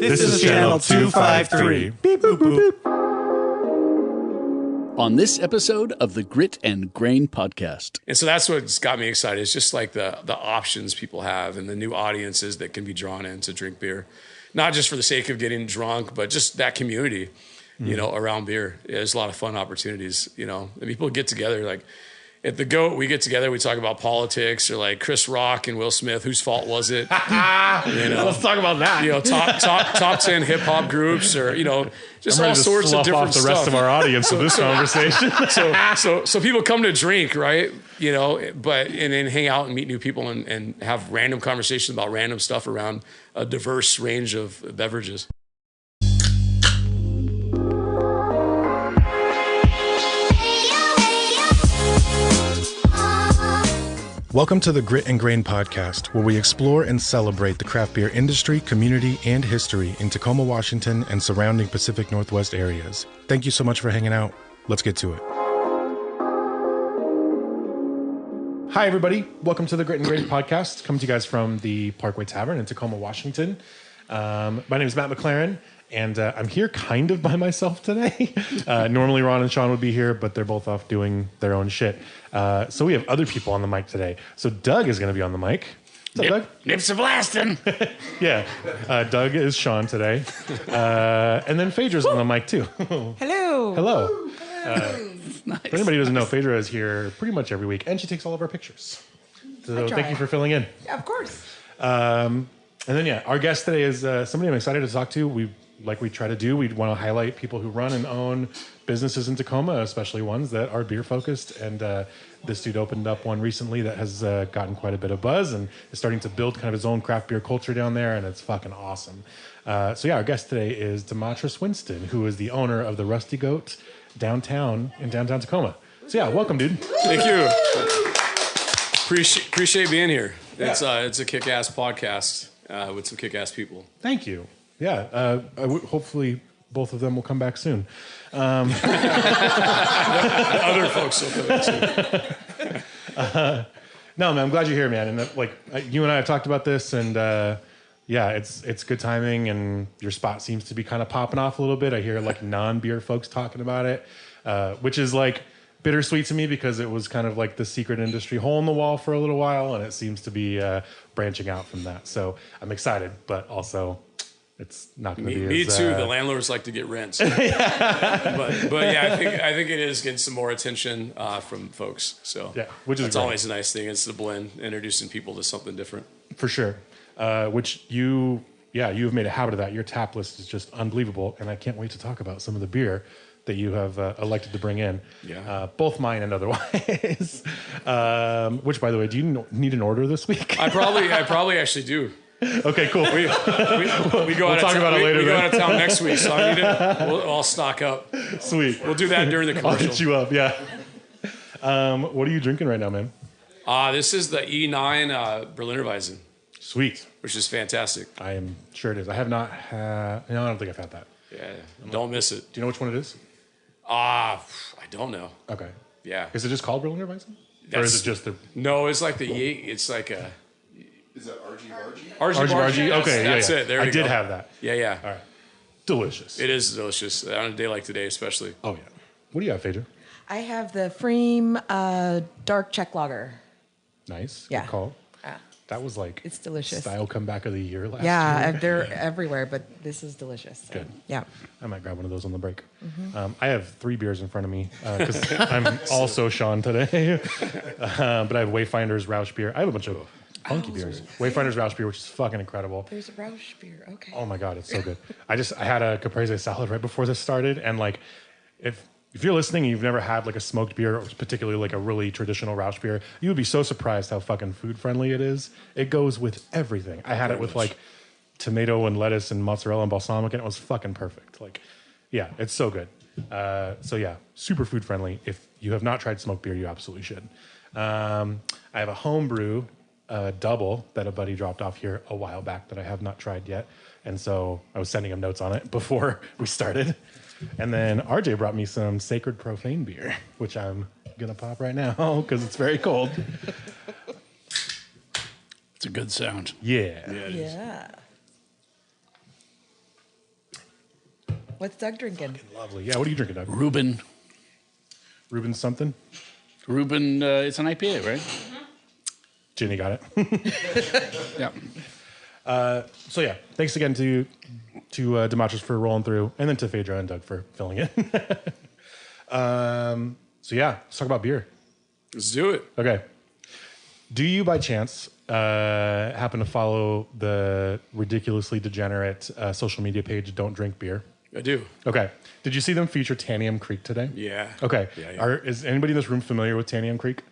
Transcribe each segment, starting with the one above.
This is channel 253. Beep, boop, boop, boop. On this episode of the Grit and Grain podcast. And so that's what's got me excited. It's just like the options people have and the new audiences that can be drawn in to drink beer. Not just for the sake of getting drunk, but just that community, you know, around beer. Yeah, there's a lot of fun opportunities, you know. And people get together, like at the GOAT, we get together, we talk about politics or like Chris Rock and Will Smith, whose fault was it? You know, let's talk about that. You know, top 10 hip hop groups, or you know, just all sorts of different off the stuff. rest of our audience with this conversation. So people come to drink, right? You know, and then hang out and meet new people and have random conversations about random stuff around a diverse range of beverages. Welcome to the Grit and Grain podcast, where we explore and celebrate the craft beer industry, community, and history in Tacoma, Washington, and surrounding Pacific Northwest areas. Thank you so much for hanging out. Let's get to it. Hi, everybody. Welcome to the Grit and Grain podcast, coming to you guys from the Parkway Tavern in Tacoma, Washington. My name is Matt McLaren, and I'm here kind of by myself today. Normally Ron and Sean would be here, but they're both off doing their own shit. So we have other people on the mic today. So Doug is going to be on the mic. What's up, Doug? Nips are blasting. Yeah. Doug is Sean today. And then Phaedra's on the mic too. Hello. Hello. Nice. For anybody who doesn't know, Phaedra is here pretty much every week, and she takes all of our pictures. So try. thank you for filling in. Yeah, of course. And then, yeah, our guest today is somebody I'm excited to talk to. Like we try to do, we want to highlight people who run and own businesses in Tacoma, especially ones that are beer focused. And this dude opened up one recently that has gotten quite a bit of buzz and is starting to build kind of his own craft beer culture down there, and it's fucking awesome. So yeah, our guest today is Diamatris Winston, who is the owner of the Rusty Goat downtown in downtown Tacoma. So yeah, welcome, dude. Thank you. Appreciate being here. It's a kick-ass podcast with some kick-ass people. Thank you. Yeah, hopefully both of them will come back soon. Other folks will come back soon. No, man, I'm glad you're here, man. And you and I have talked about this, and yeah, it's good timing, and your spot seems to be kind of popping off a little bit. I hear like non-beer folks talking about it, which is like bittersweet to me because it was kind of like the secret industry hole in the wall for a little while, and it seems to be branching out from that. So I'm excited, but also it's not going to be me as... too. The landlords like to get rents. but yeah, I think it is getting some more attention from folks. So yeah, which is that's great. always a nice thing. It's the blend, introducing people to something different. For sure. Which you've made a habit of that. Your tap list is just unbelievable, and I can't wait to talk about some of the beer that you have elected to bring in. Yeah. Both mine and otherwise. Which, by the way, do you need an order this week? I probably actually do. Okay, cool. We go We'll talk about it later. We go out of town next week, so I need it. I'll stock up. Sweet. We'll do that during the commercial. I'll hit you up. Yeah. What are you drinking right now, man? This is the E9 Berliner Weizen. Sweet. Which is fantastic. I am sure it is. I have not had... No, I don't think I've had that. Yeah, don't miss it. Do you know which one it is? I don't know. Okay. Yeah. Is it just called Berliner Weizen? Or is it just the... No, it's like the... It's like a... Is that RG? RG? Okay, That's it. There we go. I did have that. Yeah. All right. Delicious. It is delicious. On a day like today, especially. Oh, yeah. What do you have, Phaedra? I have the Freem Dark Czech Lager. Nice. Yeah. Good call. Yeah. That was like... It's delicious. Style comeback of the year last Yeah, year. they're everywhere, but this is delicious. So, Good. Yeah. I might grab one of those on the break. I have 3 beers in front of me because I'm also Sean today. But I have Wayfinder's Roush beer. I have a bunch of funky beers. Wayfinder's Roush beer, which is fucking incredible. There's a Roush beer. Okay. Oh my God, it's so good. I had a caprese salad right before this started, and like if you're listening and you've never had like a smoked beer, or particularly like a really traditional Roush beer, you would be so surprised how fucking food friendly it is. It goes with everything. I had it with like tomato and lettuce and mozzarella and balsamic, and it was fucking perfect. Like, yeah, it's so good. So yeah, super food friendly. If you have not tried smoked beer, you absolutely should. I have a homebrew double that a buddy dropped off here a while back that I have not tried yet. And so I was sending him notes on it before we started. And then RJ brought me some Sacred Profane beer, which I'm going to pop right now because it's very cold. It's a good sound. Yeah. Yeah. What's Doug drinking? Lovely. Yeah, what are you drinking, Doug? Reuben. Reuben something? Reuben, it's an IPA, right? Ginny got it. Yeah. So yeah, thanks again to Diamatris for rolling through, and then to Phaedra and Doug for filling it. So yeah, let's talk about beer. Let's do it. Okay. Do you by chance happen to follow the ridiculously degenerate social media page Don't Drink Beer? I do. Okay. Did you see them feature Tanium Creek today? Yeah. Okay. Yeah. Is anybody in this room familiar with Tanium Creek?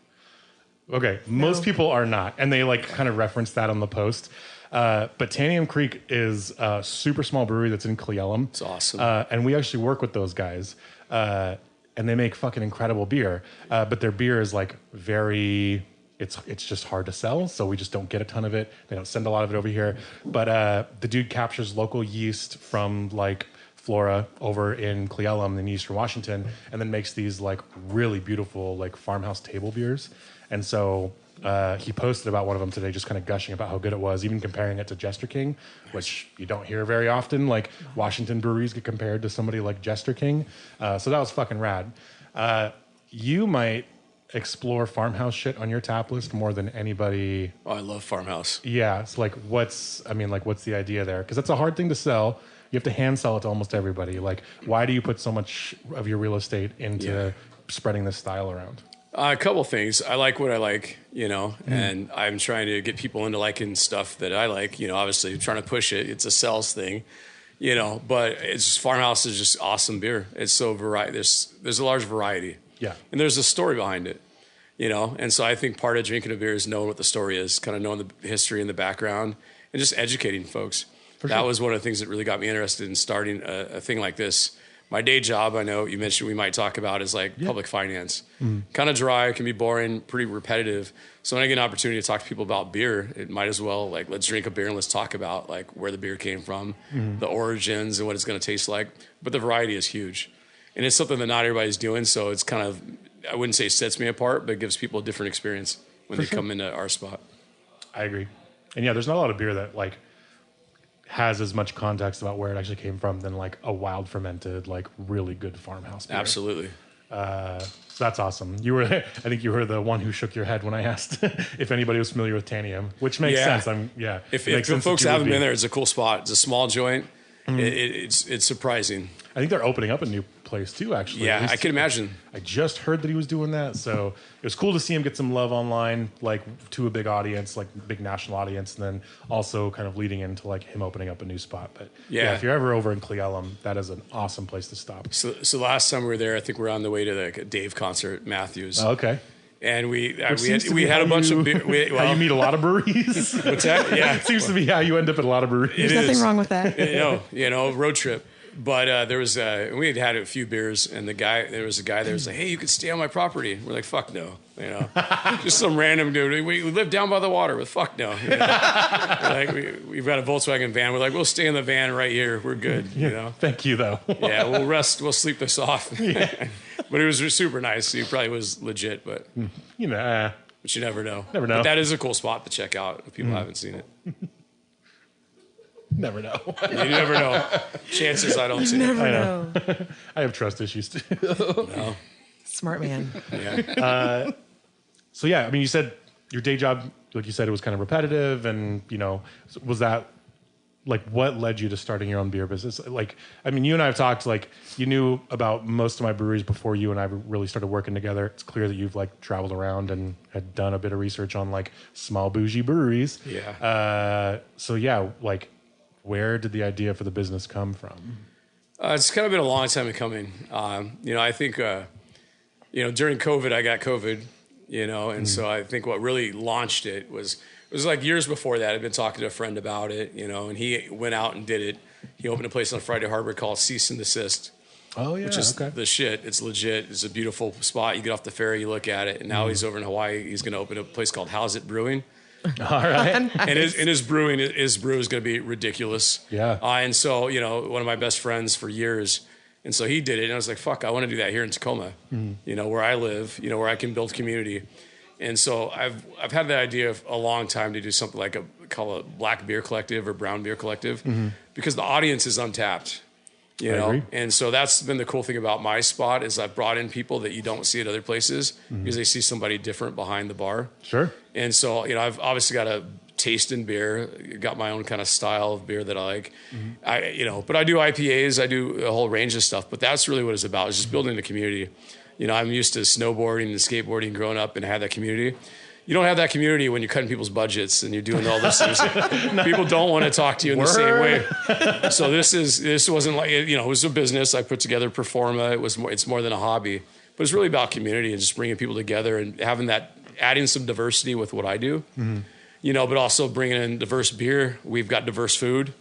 Okay. Most people are not, and they like kind of reference that on the post. But Tanium Creek is a super small brewery that's in Cleellum. It's awesome. And we actually work with those guys. And they make fucking incredible beer. But their beer is like very... It's just hard to sell, so we just don't get a ton of it. They don't send a lot of it over here. But the dude captures local yeast from like Flora over in Cleellum in Eastern Washington, and then makes these like really beautiful like farmhouse table beers. And so he posted about one of them today, just kind of gushing about how good it was, even comparing it to Jester King, which you don't hear very often. Like Washington breweries get compared to somebody like Jester King. So that was fucking rad. You might explore farmhouse shit on your tap list more than anybody. Oh, I love farmhouse. Yeah, it's like what's the idea there? Because that's a hard thing to sell. You have to hand sell it to almost everybody. Like, why do you put so much of your real estate into spreading this style around? A couple things. I like what I like, and I'm trying to get people into liking stuff that I like. Obviously trying to push it. It's a sales thing, but it's farmhouse is just awesome beer. It's so variety. There's a large variety. Yeah. And there's a story behind it, and so I think part of drinking a beer is knowing what the story is, kind of knowing the history and the background, and just educating folks. That was one of the things that really got me interested in starting a thing like this. My day job, I know you mentioned we might talk about, is like public finance. Kind of dry, can be boring, pretty repetitive. So when I get an opportunity to talk to people about beer, it might as well, like, let's drink a beer and let's talk about like where the beer came from, the origins and what it's going to taste like. But the variety is huge. And it's something that not everybody's doing, so it's kind of, I wouldn't say sets me apart, but gives people a different experience when they come into our spot. I agree. And yeah, there's not a lot of beer that like has as much context about where it actually came from than like a wild fermented, like really good farmhouse beer. Absolutely. So that's awesome. I think you were the one who shook your head when I asked if anybody was familiar with Tanium, which makes sense. If folks haven't been there, it's a cool spot. It's a small joint. It's surprising. I think they're opening up a new place too, actually. Yeah, I can imagine. I just heard that he was doing that, so it was cool to see him get some love online, like to a big audience, like big national audience, and then also kind of leading into like him opening up a new spot. But yeah, if you're ever over in Cleellum, that is an awesome place to stop. So last time we were there, I think we were on the way to the Dave concert, Matthews. Oh, okay. And we had a bunch of beer. How you meet a lot of breweries. What's that? Yeah, it seems to be how you end up at a lot of breweries. There's nothing wrong with that. Road trip. But there was we had a few beers, and there was a guy there was like, "Hey, you could stay on my property." We're like, "Fuck no," just some random dude. We live down by the water. With fuck no. Like we've got a Volkswagen van. We're like, we'll stay in the van right here. We're good. Thank you though. Yeah, we'll rest. We'll sleep this off. But it was super nice. He probably was legit, but but you never know. Never know. But that is a cool spot to check out if people haven't seen it. Never know. You never know. Chances I don't see it. Never know. I have trust issues too. No. Smart man. Yeah. So yeah, I mean, you said your day job, like you said, it was kind of repetitive, and was that like what led you to starting your own beer business? Like, I mean, you and I have talked. Like, you knew about most of my breweries before you and I really started working together. It's clear that you've like traveled around and had done a bit of research on like small bougie breweries. Yeah. So yeah, like, where did the idea for the business come from? It's kind of been a long time in coming. I think, during COVID, I got COVID, and so I think what really launched it was like years before that. I'd been talking to a friend about it, and he went out and did it. He opened a place on Friday Harbor called Cease and Desist. Oh, yeah. Which is the shit. It's legit. It's a beautiful spot. You get off the ferry, you look at it, and now he's over in Hawaii. He's going to open a place called How's It Brewing. All right. Nice. And his brew is going to be ridiculous. Yeah. And so, one of my best friends for years, and so he did it, and I was like, fuck, I want to do that here in Tacoma, where I live, where I can build community. And so I've had the idea of a long time to do something like call a black beer collective or brown beer collective, because the audience is untapped. You know, and so that's been the cool thing about my spot is I've brought in people that you don't see at other places because they see somebody different behind the bar. Sure. And so, you know, I've obviously got a taste in beer, got my own kind of style of beer that I like. But I do IPAs, I do a whole range of stuff, but that's really what it's about, is just building a community. You know, I'm used to snowboarding and skateboarding growing up and had that community. You don't have that community when you're cutting people's budgets and you're doing all those things. People don't want to talk to you in the same way. So this wasn't like, you know, it was a business. I put together Performa. It's more than a hobby, but it's really about community and just bringing people together and having that, adding some diversity with what I do, you know, but also bringing in diverse beer. We've got diverse food.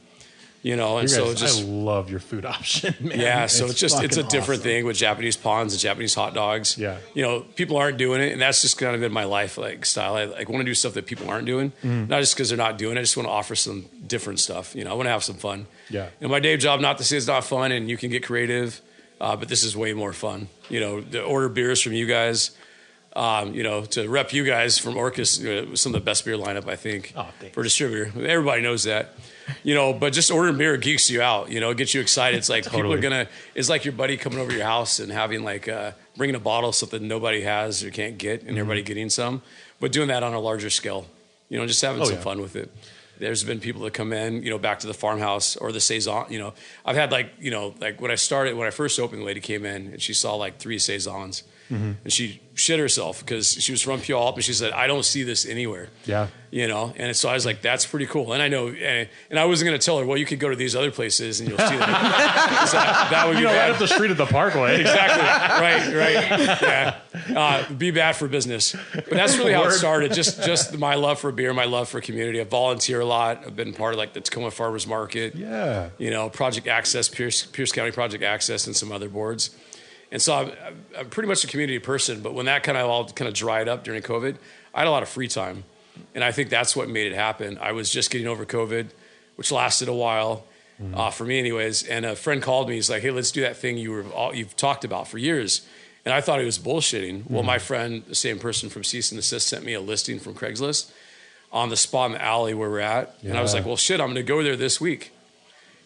You know, and so just I love your food option, man. Yeah, so it's a different awesome. thing with Japanese ponds and Japanese hot dogs. Yeah, you know, people aren't doing it, and that's just kind of been my life like style. I like want to do stuff that people aren't doing, not just because they're not doing it. I just want to offer some different stuff. You know, I want to have some fun. Yeah, and my day job, not to say it's not fun, and you can get creative, but this is way more fun. You know, to order beers from you guys. You know, to rep you guys from Orcus, some of the best beer lineup, I think, for distributor. Everybody knows that, you know, but just ordering beer geeks you out, you know, it gets you excited. It's like people are it's like your buddy coming over to your house and having like, bringing a bottle of something nobody has or can't get and everybody getting some, but doing that on a larger scale, you know, just having some fun with it. There's been people that come in, you know, back to the farmhouse or the Saison, you know, I've had like, you know, like when I first opened, the lady came in and she saw like 3 Saisons. And she shit herself because she was from Puyallup and she said, I don't see this anywhere. Yeah. You know, and so I was like, that's pretty cool. And I know, and I wasn't going to tell her, well, you could go to these other places and you'll see that. So that would be bad. Right up the street at the Parkway. Exactly. Right. Yeah. Be bad for business. But that's really how it started. Just my love for beer, my love for community. I volunteer a lot. I've been part of like the Tacoma Farmers Market. Yeah. You know, Project Access, Pierce County Project Access, and some other boards. And so I'm pretty much a community person, but when that all dried up during COVID, I had a lot of free time. And I think that's what made it happen. I was just getting over COVID, which lasted a while, for me anyways. And a friend called me. He's like, hey, let's do that thing you've talked about for years. And I thought he was bullshitting. Well, my friend, the same person from Cease and Desist, sent me a listing from Craigslist on the spot in the alley where we're at. Yeah. And I was like, well, shit, I'm going to go there this week.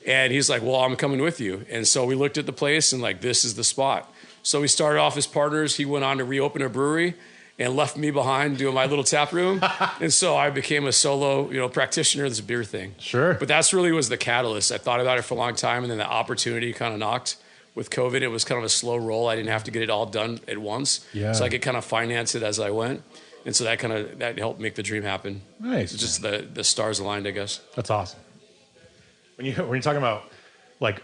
And he's like, well, I'm coming with you. And so we looked at the place and like, this is the spot. So we started off as partners. He went on to reopen a brewery and left me behind doing my little tap room. And so I became a solo, you know, practitioner of this beer thing. Sure. But that's really was the catalyst. I thought about it for a long time. And then the opportunity kind of knocked with COVID. It was kind of a slow roll. I didn't have to get it all done at once. Yeah. So I could kind of finance it as I went. And so that helped make the dream happen. Nice. It's just the stars aligned, I guess. That's awesome. When you're talking about like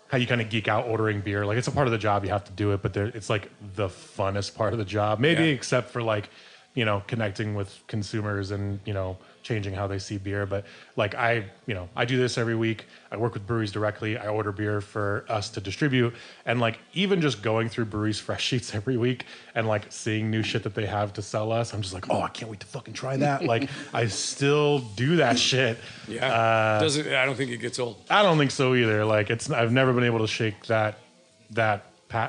how you kind of geek out ordering beer, like it's a part of the job, you have to do it, but it's like the funnest part of the job, maybe except for like, you know, connecting with consumers and, you know, changing how they see beer. But like I do this every week. I work with breweries directly. I order beer for us to distribute. And like even just going through breweries' fresh sheets every week and like seeing new shit that they have to sell us, I'm just like, oh, I can't wait to fucking try that. Like I still do that shit. Yeah. I don't think it gets old. I don't think so either. Like I've never been able to shake that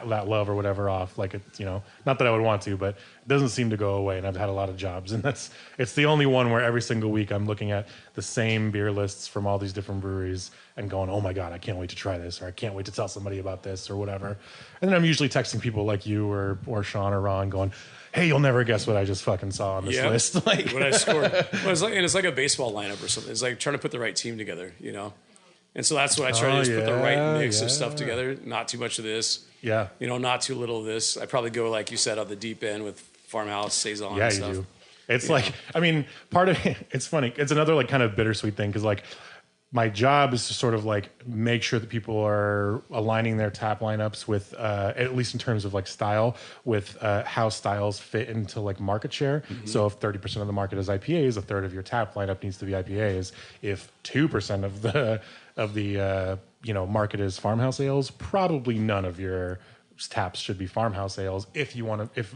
love or whatever off. Like it's, you know, not that I would want to, but it doesn't seem to go away. And I've had a lot of jobs, and it's the only one where every single week I'm looking at the same beer lists from all these different breweries and going, oh my God, I can't wait to try this, or I can't wait to tell somebody about this or whatever. And then I'm usually texting people like you or Sean or Ron going, hey, you'll never guess what I just fucking saw on this list. Like what I scored. Well, it's like a baseball lineup or something. It's like trying to put the right team together, you know? And so that's what I try to do, is put the right mix of stuff together. Not too much of this. Yeah. You know, not too little of this. I probably go, like you said, on the deep end with Farmhouse, Saison, and stuff. Yeah, you do. It's like, I mean, part of it, it's funny. It's another like kind of bittersweet thing because like my job is to sort of like make sure that people are aligning their tap lineups with, at least in terms of like style, with how styles fit into like market share. Mm-hmm. So if 30% of the market is IPAs, a third of your tap lineup needs to be IPAs. If 2% of the you know, market is farmhouse ales, probably none of your taps should be farmhouse ales if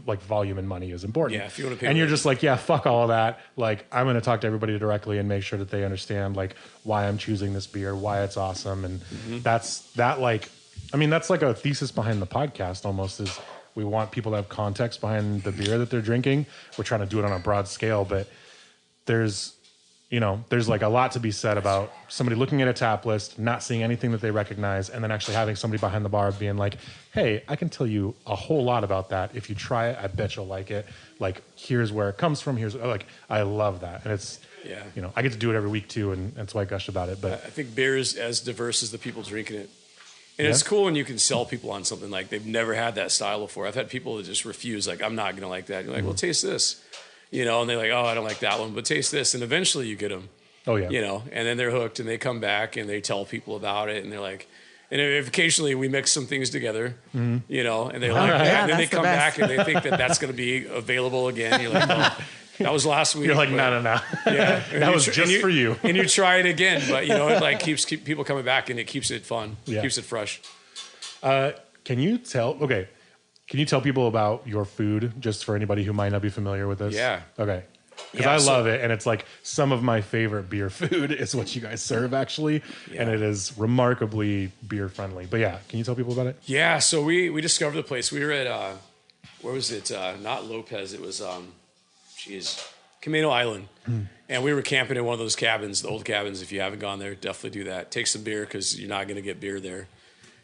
like volume and money is important. Yeah, if you want to pay. And you're just like, yeah, fuck all of that. Like, I'm going to talk to everybody directly and make sure that they understand like why I'm choosing this beer, why it's awesome. And that's like a thesis behind the podcast almost, is we want people to have context behind the beer that they're drinking. We're trying to do it on a broad scale, but there's you know, there's like a lot to be said about somebody looking at a tap list, not seeing anything that they recognize, and then actually having somebody behind the bar being like, hey, I can tell you a whole lot about that. If you try it, I bet you'll like it. Like, here's where it comes from. Here's like, I love that. And it's, you know, I get to do it every week too, and that's why I gush about it. But I think beer is as diverse as the people drinking it. And it's cool when you can sell people on something like they've never had that style before. I've had people that just refuse, like, I'm not going to like that. You're like, well, taste this. You know, and they're like, oh, I don't like that one, but taste this. And eventually you get them. Oh, yeah. You know, and then they're hooked and they come back and they tell people about it. And they're like, and if occasionally we mix some things together, you know, and they like that. And then they come back and they think that that's going to be available again. You're like, oh, that was last week. You're like, no. Yeah. That was just for you. And you try it again. But, you know, it like keeps people coming back and it keeps it fun. Yeah. Keeps it fresh. Can you tell people about your food, just for anybody who might not be familiar with this? Yeah. Okay. Because I love it, and it's like some of my favorite beer food is what you guys serve, actually, and it is remarkably beer friendly. But yeah, can you tell people about it? Yeah, so we discovered the place. We were at where was it? Not Lopez. It was Camino Island, and we were camping in one of those cabins, the old cabins. If you haven't gone there, definitely do that. Take some beer because you're not going to get beer there.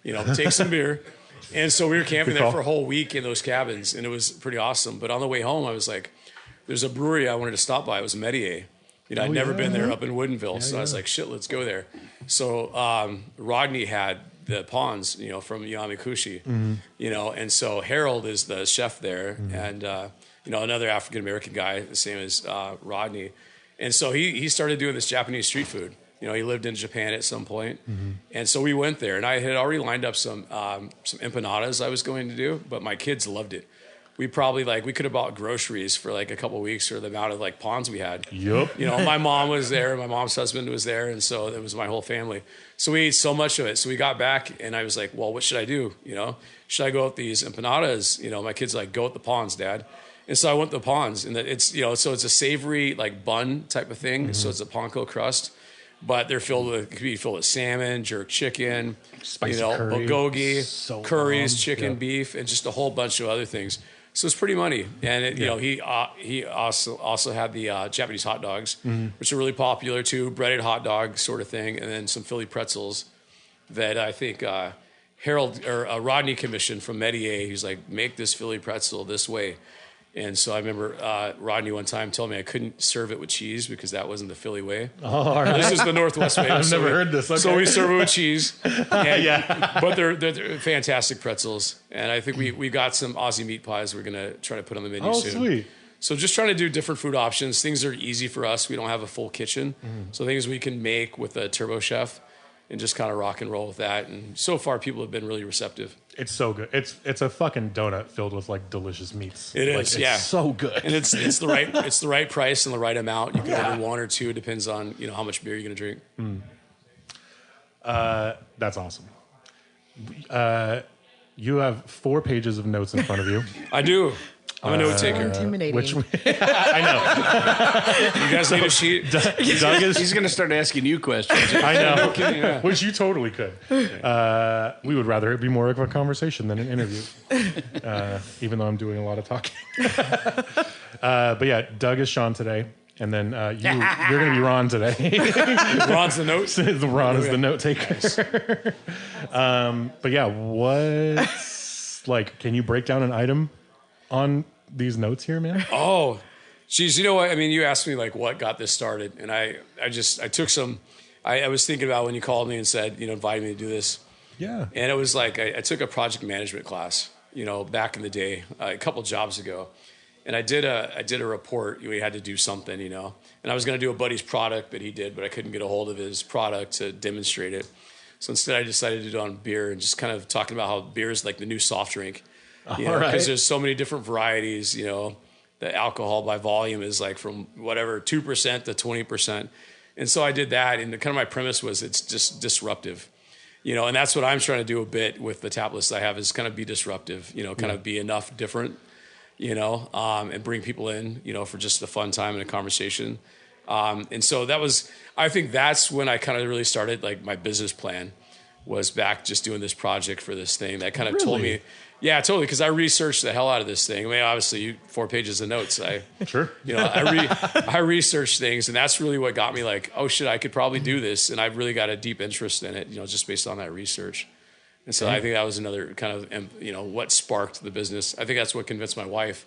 You know, take some beer. And so we were camping there for a whole week in those cabins, and it was pretty awesome. But on the way home, I was like, there's a brewery I wanted to stop by. It was Medier. You know, I'd never been there up in Woodinville. So I was like, shit, let's go there. So Rodney had the ponds, you know, from Yamakushi, you know, and so Harold is the chef there. And, you know, another African-American guy, the same as Rodney. And so he started doing this Japanese street food. You know, he lived in Japan at some point. And so we went there, and I had already lined up some empanadas I was going to do, but my kids loved it. We probably we could have bought groceries for like a couple of weeks for the amount of like ponds we had. Yep. You know, my mom was there, my mom's husband was there, and so it was my whole family. So we ate so much of it. So we got back, and I was like, well, what should I do? You know, should I go with these empanadas? You know, my kids are like, go with the ponds, Dad. And so I went to the ponds, and it's, you know, so it's a savory like bun type of thing. So it's a panko crust. But they're it could be filled with salmon, jerk chicken, spicy curry, bulgogi, curries, chicken, beef, and just a whole bunch of other things. So it's pretty money. And you know, he also had the Japanese hot dogs, which are really popular too, breaded hot dog sort of thing, and then some Philly pretzels that I think Harold or Rodney commissioned from Medier. He's like, make this Philly pretzel this way. And so I remember Rodney one time telling me I couldn't serve it with cheese because that wasn't the Philly way. Oh, all right. This is the Northwest way. I've never heard this. Okay. So we serve it with cheese. And, but they're fantastic pretzels. And I think we got some Aussie meat pies we're going to try to put on the menu soon. Oh, sweet. So just trying to do different food options. Things are easy for us. We don't have a full kitchen. So things we can make with a turbo chef and just kind of rock and roll with that. And so far, people have been really receptive. It's so good. It's a fucking donut filled with like delicious meats. It is, it's so good. And it's the right price and the right amount. You can order one or two. It depends on, you know, how much beer you're going to drink. That's awesome. You have 4 pages of notes in front of you. I do. I'm a note taker. Intimidating. I know. You guys need a sheet? He's going to start asking you questions. I know. Which you totally could. We would rather it be more of a conversation than an interview. Even though I'm doing a lot of talking. But yeah, Doug is Sean today. And then you're going to be Ron today. Ron's the note? Ron is the note taker. But yeah, what's like, can you break down an item on these notes here, man? Oh, geez. You know what? I mean, you asked me like what got this started. And I took some, I was thinking about when you called me and said, you know, invited me to do this. Yeah. And it was like, I took a project management class, you know, back in the day, a couple jobs ago. And I did a report. We had to do something, you know, and I was going to do a buddy's product that he did, but I couldn't get a hold of his product to demonstrate it. So instead I decided to do it on beer and just kind of talking about how beer is like the new soft drink. You know, because there's so many different varieties, you know, the alcohol by volume is like from whatever, 2% to 20%. And so I did that. And kind of my premise was it's just disruptive, you know, and that's what I'm trying to do a bit with the tap list I have is kind of be disruptive, you know, kind of be enough different, you know, and bring people in, you know, for just the fun time and a conversation. And so I think that's when I kind of really started like my business plan was back just doing this project for this thing that kind of told me, yeah, totally. Cause I researched the hell out of this thing. I mean, obviously 4 pages of notes. Sure. I researched things, and that's really what got me like, oh shit, I could probably do this. And I've really got a deep interest in it, just based on that research. And so I think that was another kind of, what sparked the business. I think that's what convinced my wife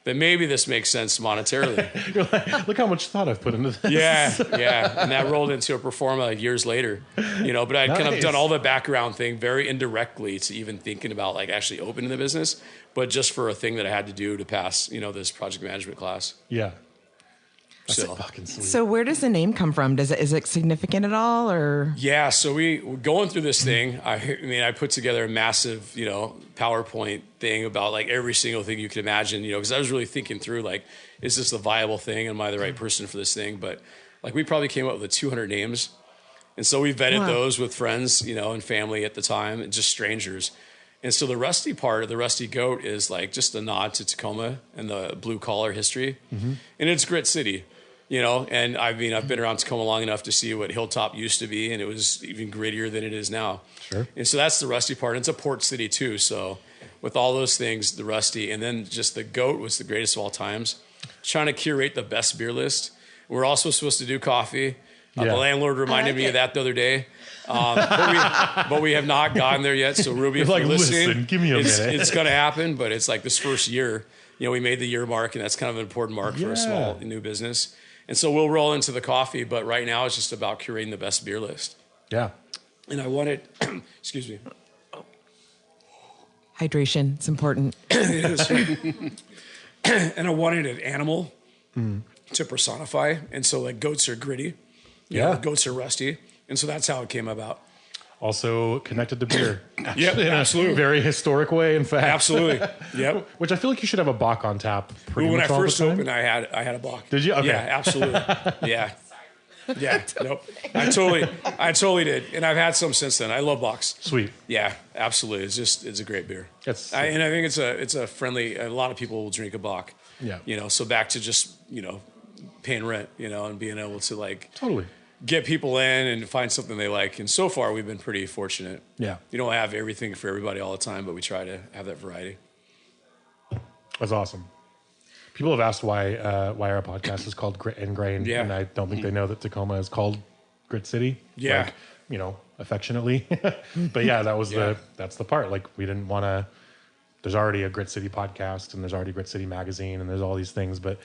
that maybe this makes sense monetarily. You're like, look how much thought I've put into this. Yeah. And that rolled into a performa years later, but I'd kind of done all the background thing very indirectly to even thinking about like actually opening the business, but just for a thing that I had to do to pass, this project management class. Yeah. That's fucking sweet. So where does the name come from? Is it significant at all, or? Yeah, so we're going through this thing. I put together a massive, PowerPoint thing about like every single thing you could imagine, because I was really thinking through like, is this a viable thing? Am I the right person for this thing? But like we probably came up with 200 names. And so we vetted those with friends, and family at the time and just strangers. And so the Rusty part of the Rusty Goat is like just a nod to Tacoma and the blue collar history. Mm-hmm. And it's Grit City, and I've been around Tacoma long enough to see what Hilltop used to be, and it was even grittier than it is now. Sure. And so that's the Rusty part. And it's a port city too. So with all those things, the Rusty, and then just the Goat was the greatest of all times. Trying to curate the best beer list. We're also supposed to do coffee. The landlord reminded me of that the other day. But we have not gotten there yet. So Ruby, if you're listening, listen, give me a minute. It's going to happen, but it's like this first year, we made the year mark, and that's kind of an important mark for a small new business. And so we'll roll into the coffee, but right now it's just about curating the best beer list. Yeah. And I wanted, excuse me. Hydration, it's important. It is. And I wanted an animal to personify. And so like goats are gritty. Goats are rusty. And so that's how it came about. Also connected to beer. Yep, absolutely. In a very historic way, in fact. Absolutely. Yep. Which I feel like you should have a Bach on tap pretty When much I all first the time. opened, I had a Bach. Did you? Okay. Yeah, absolutely. Yeah. Yeah. Nope. I totally did. And I've had some since then. I love Bachs. Sweet. Yeah, absolutely. It's a great beer. And I think it's a friendly, a lot of people will drink a Bach. Yeah. So back to just, paying rent, and being able to like Totally. get people in and find something they like. And so far we've been pretty fortunate. Yeah. You don't have everything for everybody all the time, but we try to have that variety. That's awesome. People have asked why our podcast is called Grit and Grain, and I don't think they know that Tacoma is called Grit City. Yeah. Like, affectionately. But yeah, that's the part. Like we didn't want to. There's already a Grit City podcast, and there's already Grit City magazine, and there's all these things, but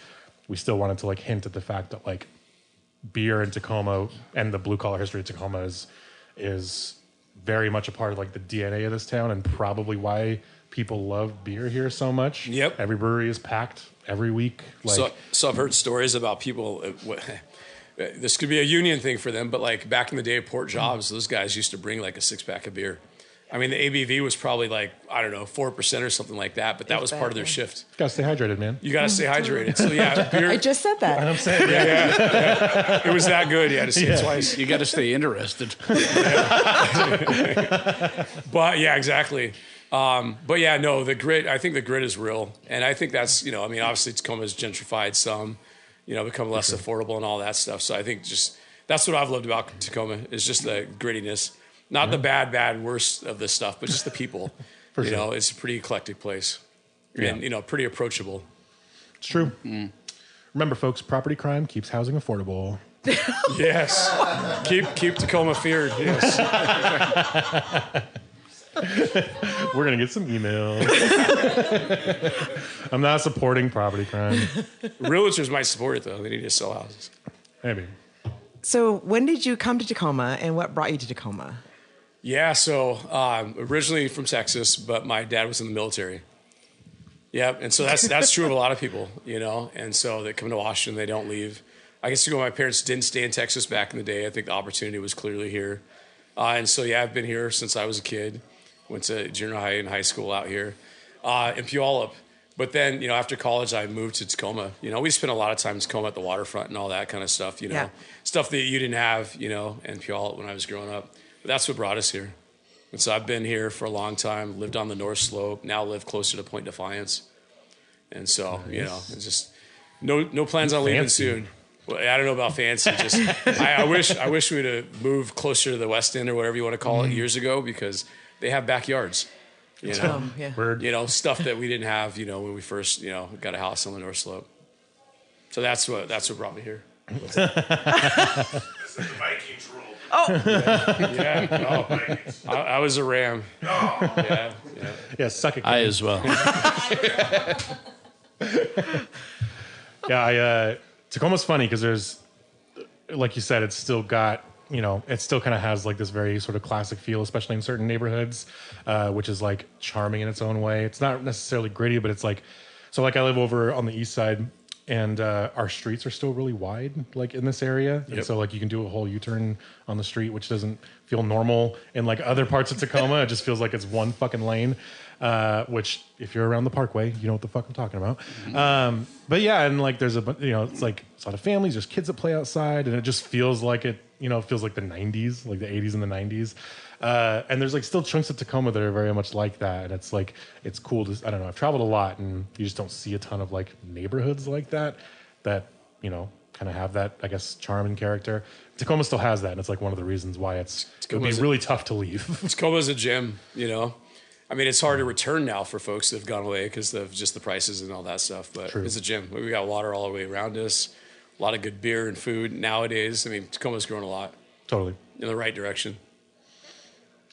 we still wanted to like hint at the fact that like beer in Tacoma and the blue collar history of Tacoma is very much a part of like the DNA of this town, and probably why people love beer here so much. Yep. Every brewery is packed every week. Like, so I've heard stories about people. This could be a union thing for them, but like back in the day of port jobs, those guys used to bring like a 6-pack of beer. I mean, the ABV was probably like, I don't know, 4% or something like that, but that was part of their shift. Gotta stay hydrated, man. You gotta stay hydrated. So yeah, beer. I just said that. I'm saying, Yeah. It was that good. You had to say it twice. You got to stay interested. But yeah, exactly. But yeah, no, the grit, I think the grit is real. And I think that's, obviously Tacoma's gentrified some, become less affordable and all that stuff. So I think just, that's what I've loved about Tacoma is just the grittiness. Not the bad, worst of this stuff, but just the people. Sure. It's a pretty eclectic place. And, pretty approachable. It's true. Remember, folks, property crime keeps housing affordable. Yes. Keep Tacoma feared. Yes. We're going to get some emails. I'm not supporting property crime. Realtors might support it, though. They need to sell houses. Maybe. So when did you come to Tacoma, and what brought you to Tacoma? Yeah, so originally from Texas, but my dad was in the military. Yep, and so that's true of a lot of people, and so they come to Washington, they don't leave. I guess my parents didn't stay in Texas back in the day. I think the opportunity was clearly here. And so, yeah, I've been here since I was a kid. Went to junior high and high school out here in Puyallup. But then, after college, I moved to Tacoma. We spent a lot of time in Tacoma at the waterfront and all that kind of stuff, stuff that you didn't have, in Puyallup when I was growing up. But that's what brought us here. And so I've been here for a long time, lived on the North Slope, now live closer to Point Defiance. And so, nice. it's just no plans on leaving soon. Well, I don't know about fancy. Just I wish we'd have moved closer to the West End or whatever you want to call it years ago, because they have backyards. You know, Yeah. Word. you know, stuff that we didn't have. You know, when we first got a house on the North Slope. So that's what brought me here. This is the Vikings rule. Yeah. Oh, I was a Ram. Yeah. Yeah, suck it. I as well. Yeah, Tacoma's funny because there's, like you said, it's still got, it still kind of has like this very sort of classic feel, especially in certain neighborhoods, which is like charming in its own way. It's not necessarily gritty, but it's like, so like I live over on the east side, and our streets are still really wide, like in this area. And so like you can do a whole U-turn on the street, which doesn't feel normal in like other parts of Tacoma. It just feels like it's one fucking lane. Which if you're around the Parkway, you know what the fuck I'm talking about. But yeah, and like there's it's like a lot of families, there's kids that play outside, and it just feels like it feels like the 90s, like the 80s and the 90s. And there's like still chunks of Tacoma that are very much like that. And it's like, it's cool to, I don't know, I've traveled a lot and you just don't see a ton of like neighborhoods like that, kind of have that, I guess, charm and character. Tacoma still has that. And it's like one of the reasons why it would be really tough to leave. Tacoma's a gem, I mean, it's hard to return now for folks that have gone away because of just the prices and all that stuff. But It's a gym. We got water all the way around us, a lot of good beer and food nowadays. I mean, Tacoma's grown a lot. Totally. In the right direction.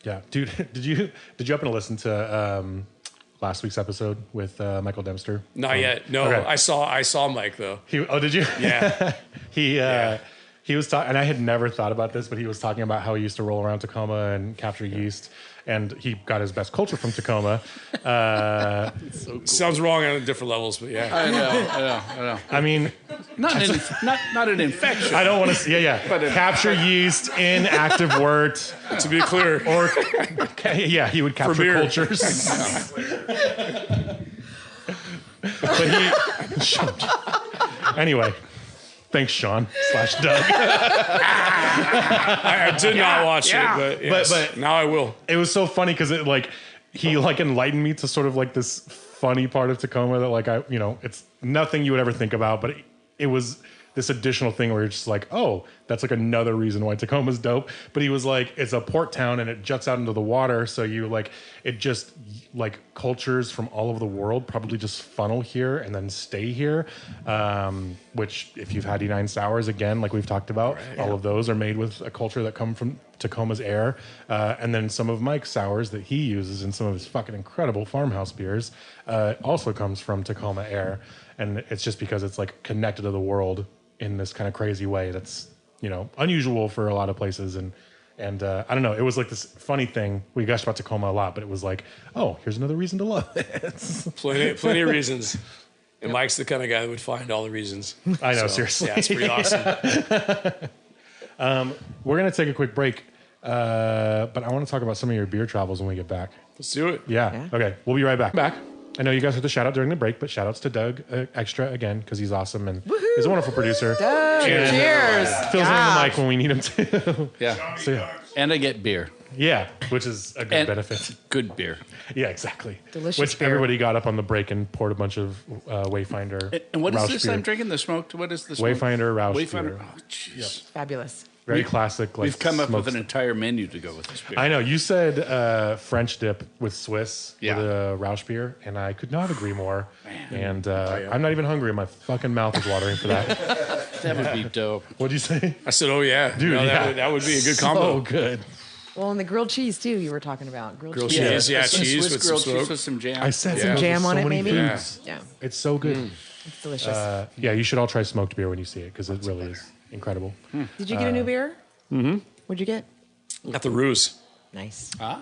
Yeah. Dude, did you happen to listen to last week's episode with Michael Dempster? Not yet. No, okay. I saw Mike, though. Did you? Yeah. He was talking, and I had never thought about this, but he was talking about how he used to roll around Tacoma and capture yeast, and he got his best culture from Tacoma. So cool. Sounds wrong on different levels, but yeah. I know. I mean, not an infection. I don't want to. Yeah. But capture yeast in active wort. To be clear, or he would capture cultures. But he. Anyway. Thanks, Sean / Doug. I did not watch it, but, yes, but now I will. It was so funny because he enlightened me to sort of like this funny part of Tacoma that it's nothing you would ever think about, but it was this additional thing where you're just like, oh, that's like another reason why Tacoma's dope. But he was like, it's a port town and it juts out into the water, so it just like cultures from all over the world probably just funnel here and then stay here. Which if you've had E9 sours, again, like we've talked about, all of those are made with a culture that come from Tacoma's air. And then some of Mike's sours that he uses in some of his fucking incredible farmhouse beers also comes from Tacoma air. And it's just because it's like connected to the world in this kind of crazy way that's unusual for a lot of places. And I don't know, it was like this funny thing. We gushed about Tacoma a lot, but it was like, oh, here's another reason to love it. plenty of reasons. And Mike's the kind of guy that would find all the reasons. I know, seriously. Yeah, it's pretty awesome. We're going to take a quick break, but I want to talk about some of your beer travels when we get back. Let's do it. Yeah. Okay, we'll be right back. I know you guys have to shout out during the break, but shout outs to Doug extra again because he's awesome and he's a wonderful producer. Doug, cheers. Fills in the mic when we need him to. Yeah. So, yeah. And I get beer. Yeah, which is a good benefit. Good beer. Yeah, exactly. Delicious Which beer. everybody got up on the break and poured a bunch of Wayfinder. And what is Rausch this beer. I'm drinking? The smoked? What is this? Smoked? Wayfinder Rausch Wayfinder. beer. Oh, jeez. Fabulous. Very classic. Like We've come up with smoked- an entire menu to go with this beer. I know. You said French dip with Swiss Yeah. with a Rausch beer, and I could not agree more. And I'm not even hungry. My fucking mouth is watering for that. That would be dope. What'd you say? I said, oh, yeah. Dude, that would be a good So combo. good. Well, and the grilled cheese too. You were talking about grilled Grilled cheese. cheese, yeah, Some cheese Swiss with some grilled smoke. cheese with some jam. I said Yeah. some Jam on it, many maybe? foods. Yeah, It's so good. it's delicious. Yeah, you should all try smoked beer when you see it because it really is incredible. Did you get a new beer? Mm-hmm. What'd you get? Got the ruse. Nice. I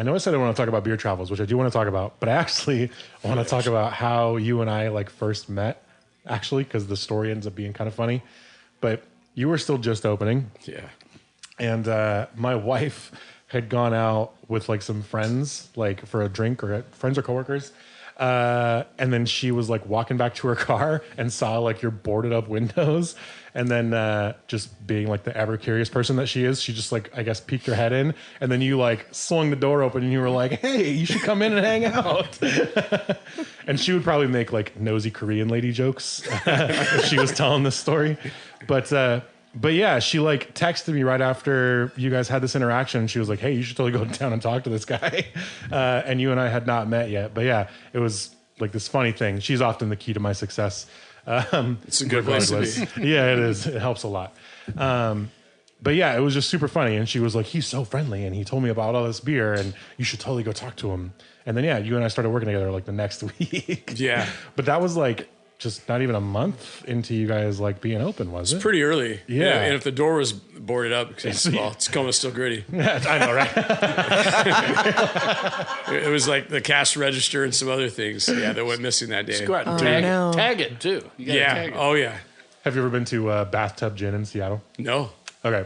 know I said I want to talk about beer travels, which I do want to talk about, but I actually want to talk about how you and I first met, actually, because the story ends up being kind of funny. But you were still just opening. Yeah. And my wife had gone out with some friends, for a drink, or friends or coworkers. And then she was like walking back to her car and saw like your boarded up windows. And then just being like the ever curious person that she is, she just like, I guess, peeked her head in. And then you like swung the door open and you were like, hey, you should come in and hang out. And she would probably make like nosy Korean lady jokes if she was telling this story. But yeah, she like texted me right after you guys had this interaction. She was like, hey, you should totally go down and talk to this guy. And you and I had not met yet. But yeah, it was like this funny thing. She's often the key to my success. It's a good place to be. Yeah, it is. It helps a lot. But yeah, it was just super funny. And she was like, he's so friendly. And he told me about all this beer and you should totally go talk to him. And then, yeah, you and I started working together like the next week. Yeah. But that was like just not even a month into you guys like being open, was it? It's pretty early. Yeah. And if the door was boarded up, because Tacoma's still gritty. Yeah, I know, right? It was like the cash register and some other things. Yeah, that went missing that day. Just go out and tag it too. You gotta tag it. Oh, yeah. Have you ever been to Bathtub Gin in Seattle? No. Okay.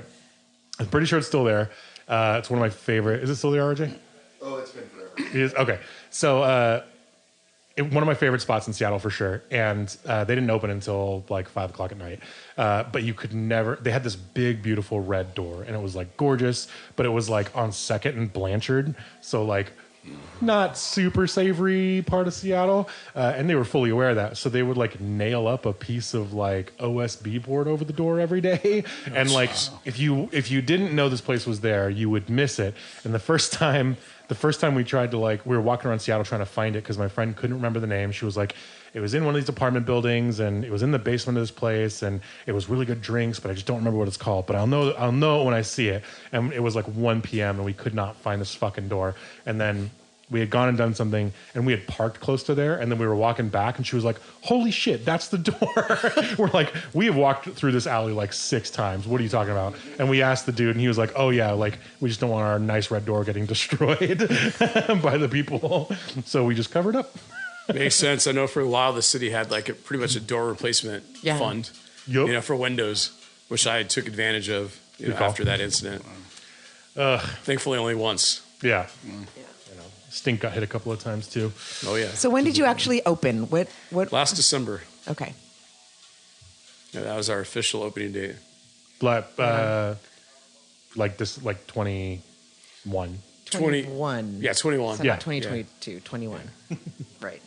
I'm pretty sure it's still there. It's one of my favorite. Is it still there, RJ? Oh, it's been forever. It is? Okay. So one of my favorite spots in Seattle for sure. And they didn't open until like 5 o'clock at night. But you could never, they had this big, beautiful red door and it was like gorgeous, but it was like on 2nd and Blanchard. So like not super savory part of Seattle. And they were fully aware of that. So they would like nail up a piece of like OSB board over the door every day. And like, if you didn't know this place was there, you would miss it. And the first time we tried to like, we were walking around Seattle trying to find it because my friend couldn't remember the name. She was like, it was in one of these apartment buildings and it was in the basement of this place and it was really good drinks, but I just don't remember what it's called. But I'll know it when I see it. And it was like 1 p.m. and we could not find this fucking door. And then we had gone and done something and we had parked close to there. And then we were walking back and she was like, holy shit, that's the door. We're like, we have walked through this alley like 6 times. What are you talking about? And we asked the dude and he was like, oh yeah, like we just don't want our nice red door getting destroyed by the people. So we just covered up. Makes sense. I know for a while the city had like pretty much a door replacement fund, for windows, which I took advantage of after that incident. Thankfully, only once. Yeah. Stink got hit a couple of times too. Oh yeah. So when did you actually open? What? Last December. Okay. Yeah, that was our official opening date. Like this, like 21. 21. Yeah, 21. So yeah, 2022, 21. Right.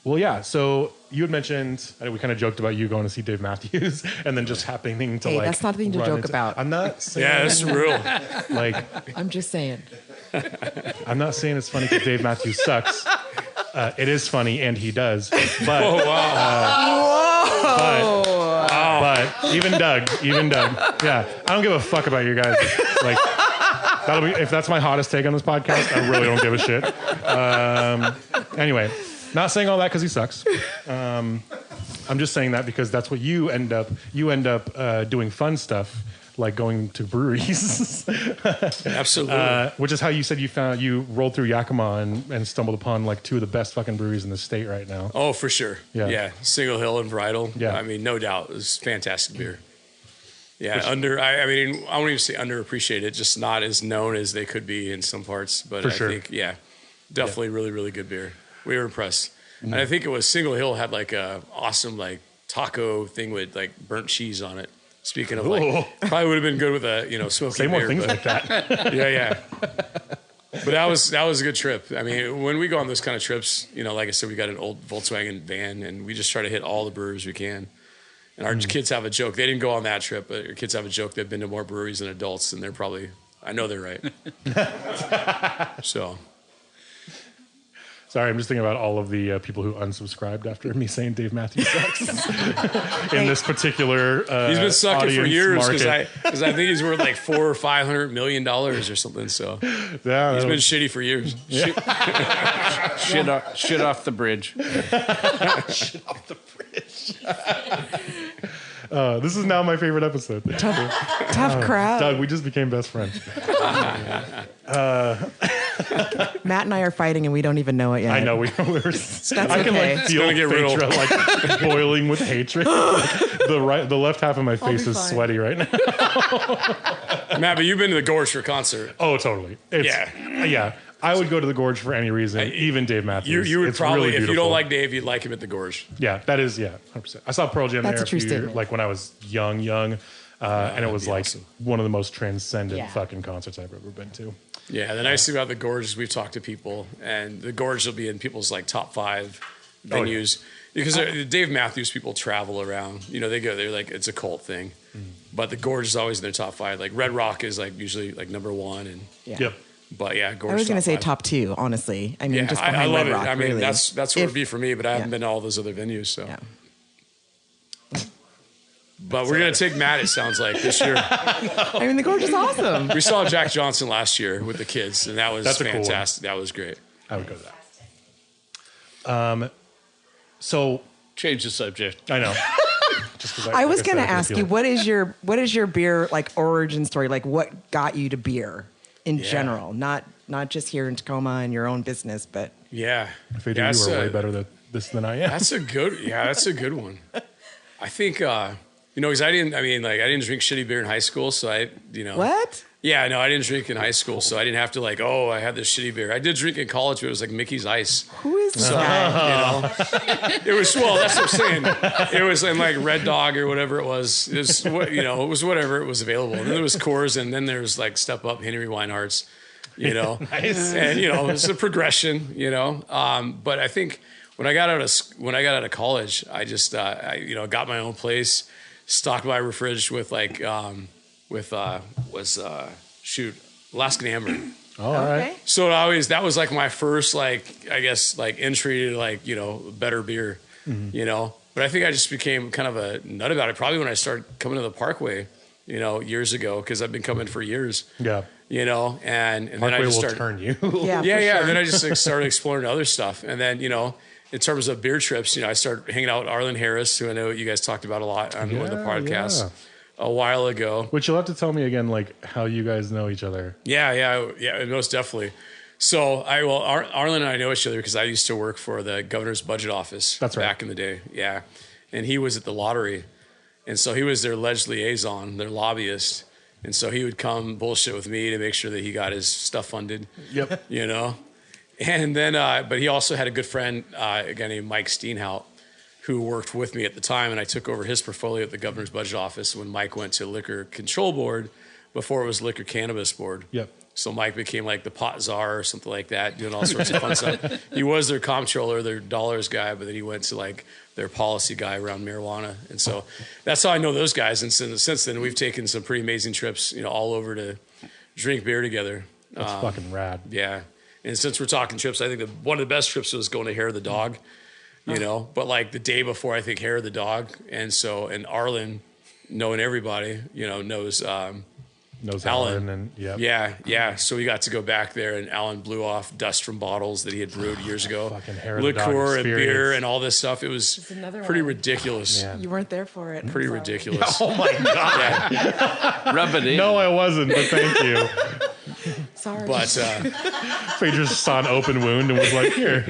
Well, yeah. So you had mentioned, we kind of joked about you going to see Dave Matthews and then just happening to that's nothing to joke about. I'm not saying. Yeah, that's real. Like, I'm just saying. I'm not saying it's funny because Dave Matthews sucks. It is funny and he does. But, but even Doug, yeah, I don't give a fuck about you guys. Like, if that's my hottest take on this podcast, I really don't give a shit. Anyway. Not saying all that because he sucks. I'm just saying that because that's what you end up doing fun stuff like going to breweries. Absolutely. Which is how you said you rolled through Yakima and stumbled upon like 2 of the best fucking breweries in the state right now. Oh, for sure. Yeah. Single Hill and Bridal. Yeah. I mean, no doubt. It was fantastic beer. Yeah. I won't even say underappreciated, just not as known as they could be in some parts. But I think, definitely really, really good beer. We were impressed. And I think it was Single Hill had like a awesome like taco thing with like burnt cheese on it. Speaking of like, probably would have been good with a, smoky Say beer. more things like that. Yeah. But that was a good trip. I mean, when we go on those kind of trips, like I said, we got an old Volkswagen van and we just try to hit all the breweries we can. And our kids have a joke. They didn't go on that trip, but our kids have a joke. They've been to more breweries than adults and I know they're right. So. Sorry, I'm just thinking about all of the people who unsubscribed after me saying Dave Matthews sucks in this particular he's been sucking for years because I think he's worth like $400 or $500 million or something. So yeah, he's been shitty for years. Shit off the bridge. Shit off the bridge. This is now my favorite episode. Tough crowd. Doug, we just became best friends. Matt and I are fighting and we don't even know it yet. I know we're That's I can okay. like feel Phaedra like boiling with hatred. Like, the left half of my face is fine. sweaty right now. Matt, but you've been to the Gorge for concert. Oh, totally. Yeah. I would go to the Gorge for any reason, even Dave Matthews. You would It's probably, really if you beautiful. don't like Dave, you'd like him at the Gorge. Yeah, that is, 100%. I saw Pearl Jam That's there a true few statement. like when I was young, and it was be like awesome. one of the most transcendent Yeah. fucking concerts I've ever been to. Yeah, the nice thing about the Gorge is we've talked to people, and the Gorge will be in people's like top 5 Oh, yeah. venues because Dave Matthews people travel around. You know, they go there like it's a cult thing, but the Gorge is always in their top 5. Like Red Rock is like usually like number 1, and Yeah. Yep. but yeah, Gorge. I was going to say 5. top 2, honestly. I mean, Yeah, just I behind love Red it. Rock, I mean, really. that's what it'd be for me, but I haven't been to all those other venues. So, Yeah. but we're gonna take Matt. It sounds like this year. I mean, the Gorge is awesome. We saw Jack Johnson last year with the kids, and that was That's a cool one. fantastic. That was great. I would go to that. So Change the subject. I know. Just 'cause I was like going to said, I ask feel you, it. what is your beer like origin story? Like, what got you to beer in Yeah. general? Not just here in Tacoma and your own business, but Yeah, I figured yeah, you were way better at this than I am. That's a good one. I think because I didn't drink shitty beer in high school, so what? Yeah, no, I didn't drink in high school, so I didn't have to I had this shitty beer. I did drink in college, but it was like Mickey's Ice. Who is this guy? It was that's what I'm saying. It was in like Red Dog or whatever it was. It was it was whatever it was available. And then there was Coors, and then there was like Step Up, Henry Weinhardt's. Nice. And it's a progression. But I think when I got out of college, I just got my own place, stocked my fridge with Alaskan Amber. All right. So that was like my first entry to better beer, But I think I just became kind of a nut about it. Probably when I started coming to the Parkway, years ago, because I've been coming for years. Yeah. And then I Parkway just will started. turn you. Yeah, Yeah, for yeah. sure. And then I just started exploring other stuff. And then, in terms of beer trips, I started hanging out with Arlen Harris, who I know you guys talked about a lot on one of the podcasts a while ago. Which you'll have to tell me again, like how you guys know each other. Yeah, most definitely. So Arlen and I know each other because I used to work for the governor's budget office. That's right. Back in the day. Yeah. And he was at the lottery. And so he was their alleged liaison, their lobbyist. And so he would come bullshit with me to make sure that he got his stuff funded. Yep. And then, but he also had a good friend, a guy named Mike Steenhout, who worked with me at the time. And I took over his portfolio at the governor's budget office when Mike went to Liquor Control Board before it was Liquor Cannabis Board. Yep. So Mike became like the pot czar or something like that, doing all sorts of fun stuff. He was their comptroller, their dollars guy, but then he went to like their policy guy around marijuana. And so that's how I know those guys. And since then, we've taken some pretty amazing trips, all over to drink beer together. That's fucking rad. Yeah. And since we're talking trips, I think one of the best trips was going to Hair of the Dog, but like the day before, I think Hair of the Dog. And Arlen, knowing everybody, knows Alan and yeah. So we got to go back there, and Alan blew off dust from bottles that he had brewed years ago, Fucking Hair of the Dog liqueur and experience. beer and all this stuff. It was another pretty one. ridiculous. Man. You weren't there for it. Pretty Sorry. ridiculous. Oh my god. Yeah. Rub it in. No, I wasn't, but thank you. Sorry. But So he just saw an open wound and was like, "Here,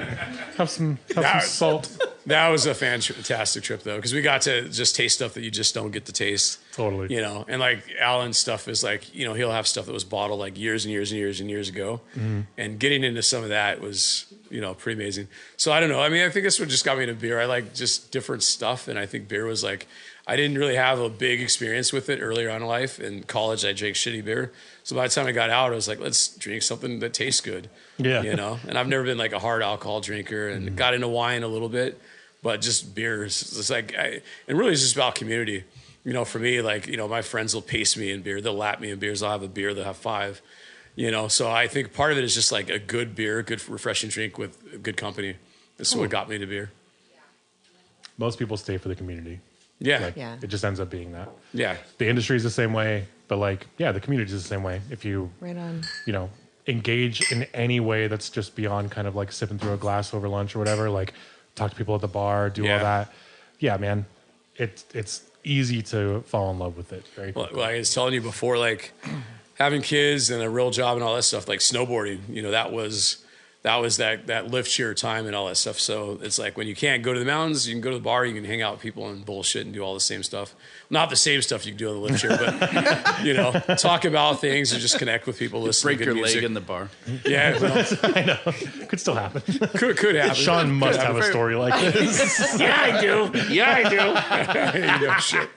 have some salt." that was a fantastic trip, though, because we got to just taste stuff that you just don't get to taste. Totally. And like Alan's stuff is like, he'll have stuff that was bottled like years and years and years and years ago. Mm-hmm. And getting into some of that was, pretty amazing. So I don't know. I mean, I think that's what just got me into beer. I like just different stuff. And I think beer was like, I didn't really have a big experience with it earlier on in life. In college, I drank shitty beer. So by the time I got out, I was like, let's drink something that tastes good. Yeah. And I've never been like a hard alcohol drinker, and got into wine a little bit, but just beer is it's like, and really it's just about community. For me, like, my friends will pace me in beer. They'll lap me in beers. I'll have a beer. They'll have 5, So I think part of it is just like a good beer, good refreshing drink with good company. This is what got me to beer. Most people stay for the community. Yeah. Like, Yeah. it just ends up being that. Yeah. The industry is the same way, but like, the community is the same way. If you, Right on. engage in any way that's just beyond kind of like sipping through a glass over lunch or whatever, like talk to people at the bar, do all Yeah. that. Yeah, man, it's easy to fall in love with it very Well, quickly. I was telling you before, like having kids and a real job and all that stuff, like snowboarding, that was that was that lift cheer time and all that stuff. So it's like when you can't go to the mountains, you can go to the bar, you can hang out with people and bullshit and do all the same stuff. Not the same stuff you can do on the lift chair, but talk about things and just connect with people. Listen Break to your good music. leg in the bar. Yeah, well, I know. Could still happen. could happen. Sean must have a story like this. Yeah, I do. Yeah, I do. Shit.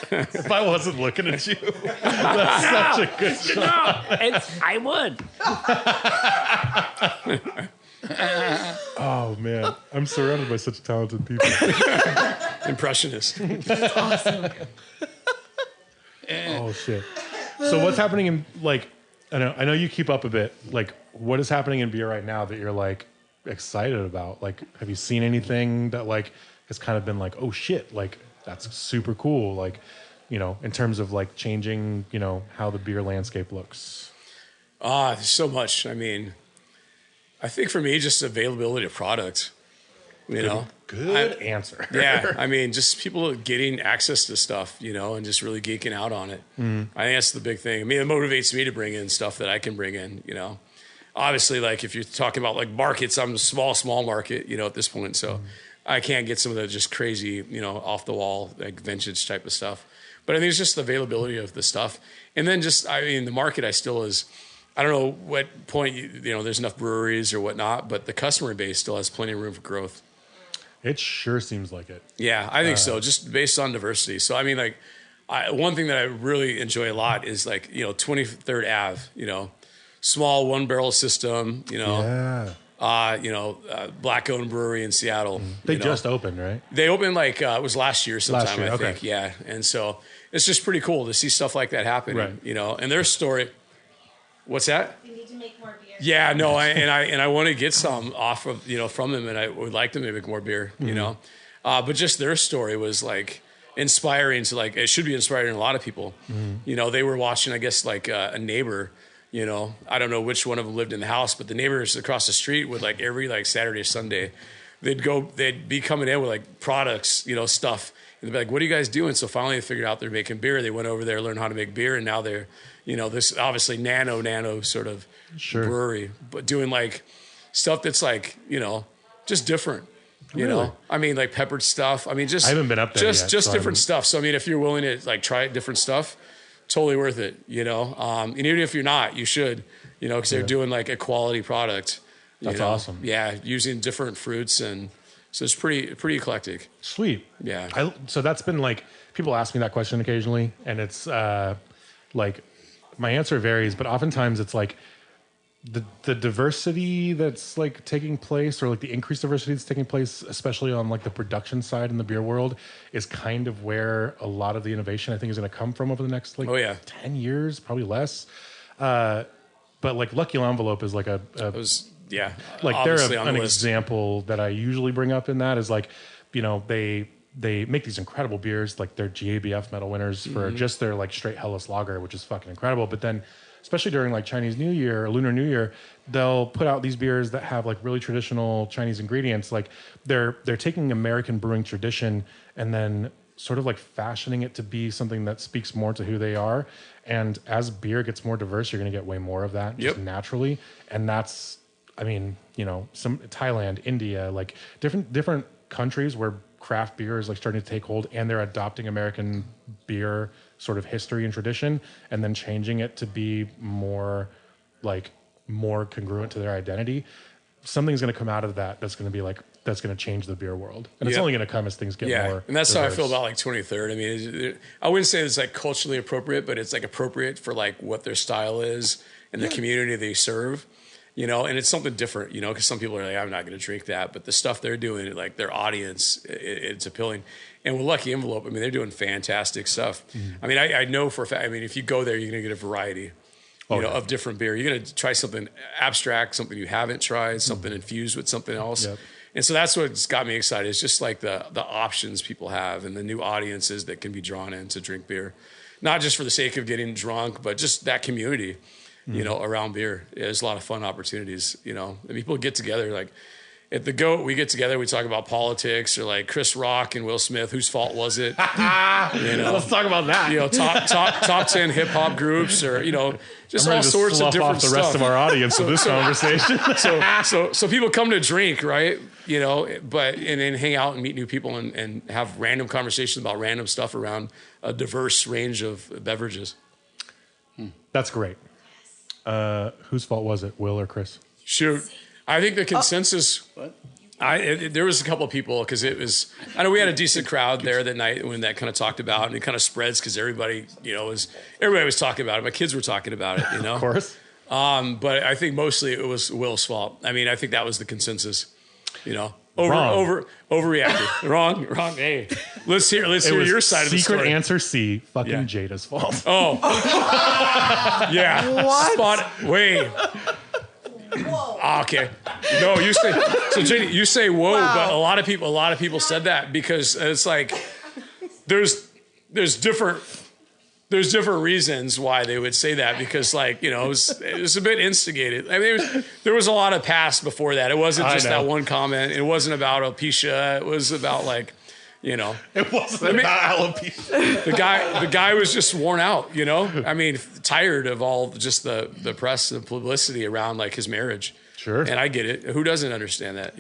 If I wasn't looking at you, that's such a good shot. I would. Oh man, I'm surrounded by such talented people. Impressionist. Oh shit. So what's happening in I know you keep up a bit. Like, what is happening in beer right now that you're like excited about? Like, have you seen anything that like has kind of been like, oh shit, like that's super cool, like, in terms of like changing, how the beer landscape looks? There's so much. I mean, I think for me, just availability of product, Good answer. Yeah. I mean, just people getting access to stuff, and just really geeking out on it. I think that's the big thing. I mean, it motivates me to bring in stuff that I can bring in, Obviously, like if you're talking about like markets, I'm a small market, at this point. So I can't get some of the just crazy, off the wall, like vintage type of stuff. But I think it's just the availability of the stuff. And then the market I still is, I don't know what point, there's enough breweries or whatnot, but the customer base still has plenty of room for growth. It sure seems like it. Yeah, I think so, just based on diversity. So, I mean, like, one thing that I really enjoy a lot is like, 23rd Ave, small one barrel system, Yeah. black-owned brewery in Seattle. They just opened, right? They opened like it was last year sometime, Last year, I think. okay. Yeah, and so it's just pretty cool to see stuff like that happening. Right. And their story. What's that? We need to make more beer. Yeah, no, I want to get some off of from them, and I would like them to make more beer. But just their story was like inspiring to like it should be inspiring to a lot of people. They were watching, I guess, like a neighbor. I don't know which one of them lived in the house, but the neighbors across the street would like every like Saturday or Sunday, they'd be coming in with like products, stuff. And they'd be like, what are you guys doing? So finally they figured out they're making beer. They went over there, learned how to make beer. And now they're, this obviously nano sort of brewery, but doing like stuff that's like, just different, Really? I mean, like peppered stuff. I mean, just, I haven't been up there just yet, so different stuff. So, I mean, if you're willing to like try different stuff, totally worth it, and even if you're not, you should, because they're doing like a quality product. That's awesome. Yeah. Using different fruits. And so it's pretty eclectic. Sweet. Yeah. So that's been like, people ask me that question occasionally, and it's like, my answer varies, but oftentimes it's like the diversity that's like taking place, or like the increased diversity that's taking place, especially on like the production side in the beer world, is kind of where a lot of the innovation I think is going to come from over the next like 10 years, probably less. But like Lucky Envelope is like like they're an example that I usually bring up in that is like, they make these incredible beers, like they're GABF medal winners for just their like straight Helles lager, which is fucking incredible. But then, especially during like Chinese New Year or Lunar New Year, they'll put out these beers that have like really traditional Chinese ingredients. Like they're taking American brewing tradition and then sort of like fashioning it to be something that speaks more to who they are. And as beer gets more diverse, you're going to get way more of that just naturally. And that's, I mean, some Thailand, India, like different countries where craft beer is like starting to take hold, and they're adopting American beer sort of history and tradition and then changing it to be more congruent to their identity. Something's going to come out of that's going to be like, that's going to change the beer world. And it's only going to come as things get more and that's diverse. how I feel about like 23rd. I mean, I wouldn't say it's like culturally appropriate, but it's like appropriate for like what their style is and the community they serve. And it's something different, because some people are like, I'm not going to drink that. But the stuff they're doing, like their audience, it's appealing. And with Lucky Envelope, I mean, they're doing fantastic stuff. I mean, I know for a fact, I mean, if you go there, you're going to get a variety, of different beer. You're going to try something abstract, something you haven't tried, something infused with something else. Yep. And so that's what's got me excited. It's just like the options people have and the new audiences that can be drawn in to drink beer. Not just for the sake of getting drunk, but just that community. Around beer. There's a lot of fun opportunities, and people get together. Like, at the GOAT, we get together, we talk about politics or like Chris Rock and Will Smith. Whose fault was it? Let's talk about that. Top 10 hip hop groups, or just all sorts of different off the stuff. rest of our audience with this conversation. So people come to drink, right? But and then hang out and meet new people and have random conversations about random stuff around a diverse range of beverages. That's great. Whose fault was it, Will or Chris? Shoot. I think the consensus. There was a couple of people because it was. I know we had a decent crowd there that night when that kind of talked about, and it kind of spreads because everybody was talking about it. My kids were talking about it, Of course. But I think mostly it was Will's fault. I mean, I think that was the consensus. Overreacted. Wrong. Hey, let's hear your side of the story. Secret answer C. Fucking Jada's fault. Oh, yeah. What? Wait. Okay. No, you say so. Jada, you say whoa, but a lot of people said that because it's like there's different reasons why they would say that because it was a bit instigated. I mean, there was a lot of past before that. It wasn't just that one comment. It wasn't about alopecia. It was about It wasn't about alopecia. The guy was just worn out, I mean, tired of all just the press and publicity around his marriage. Sure. And I get it. Who doesn't understand that,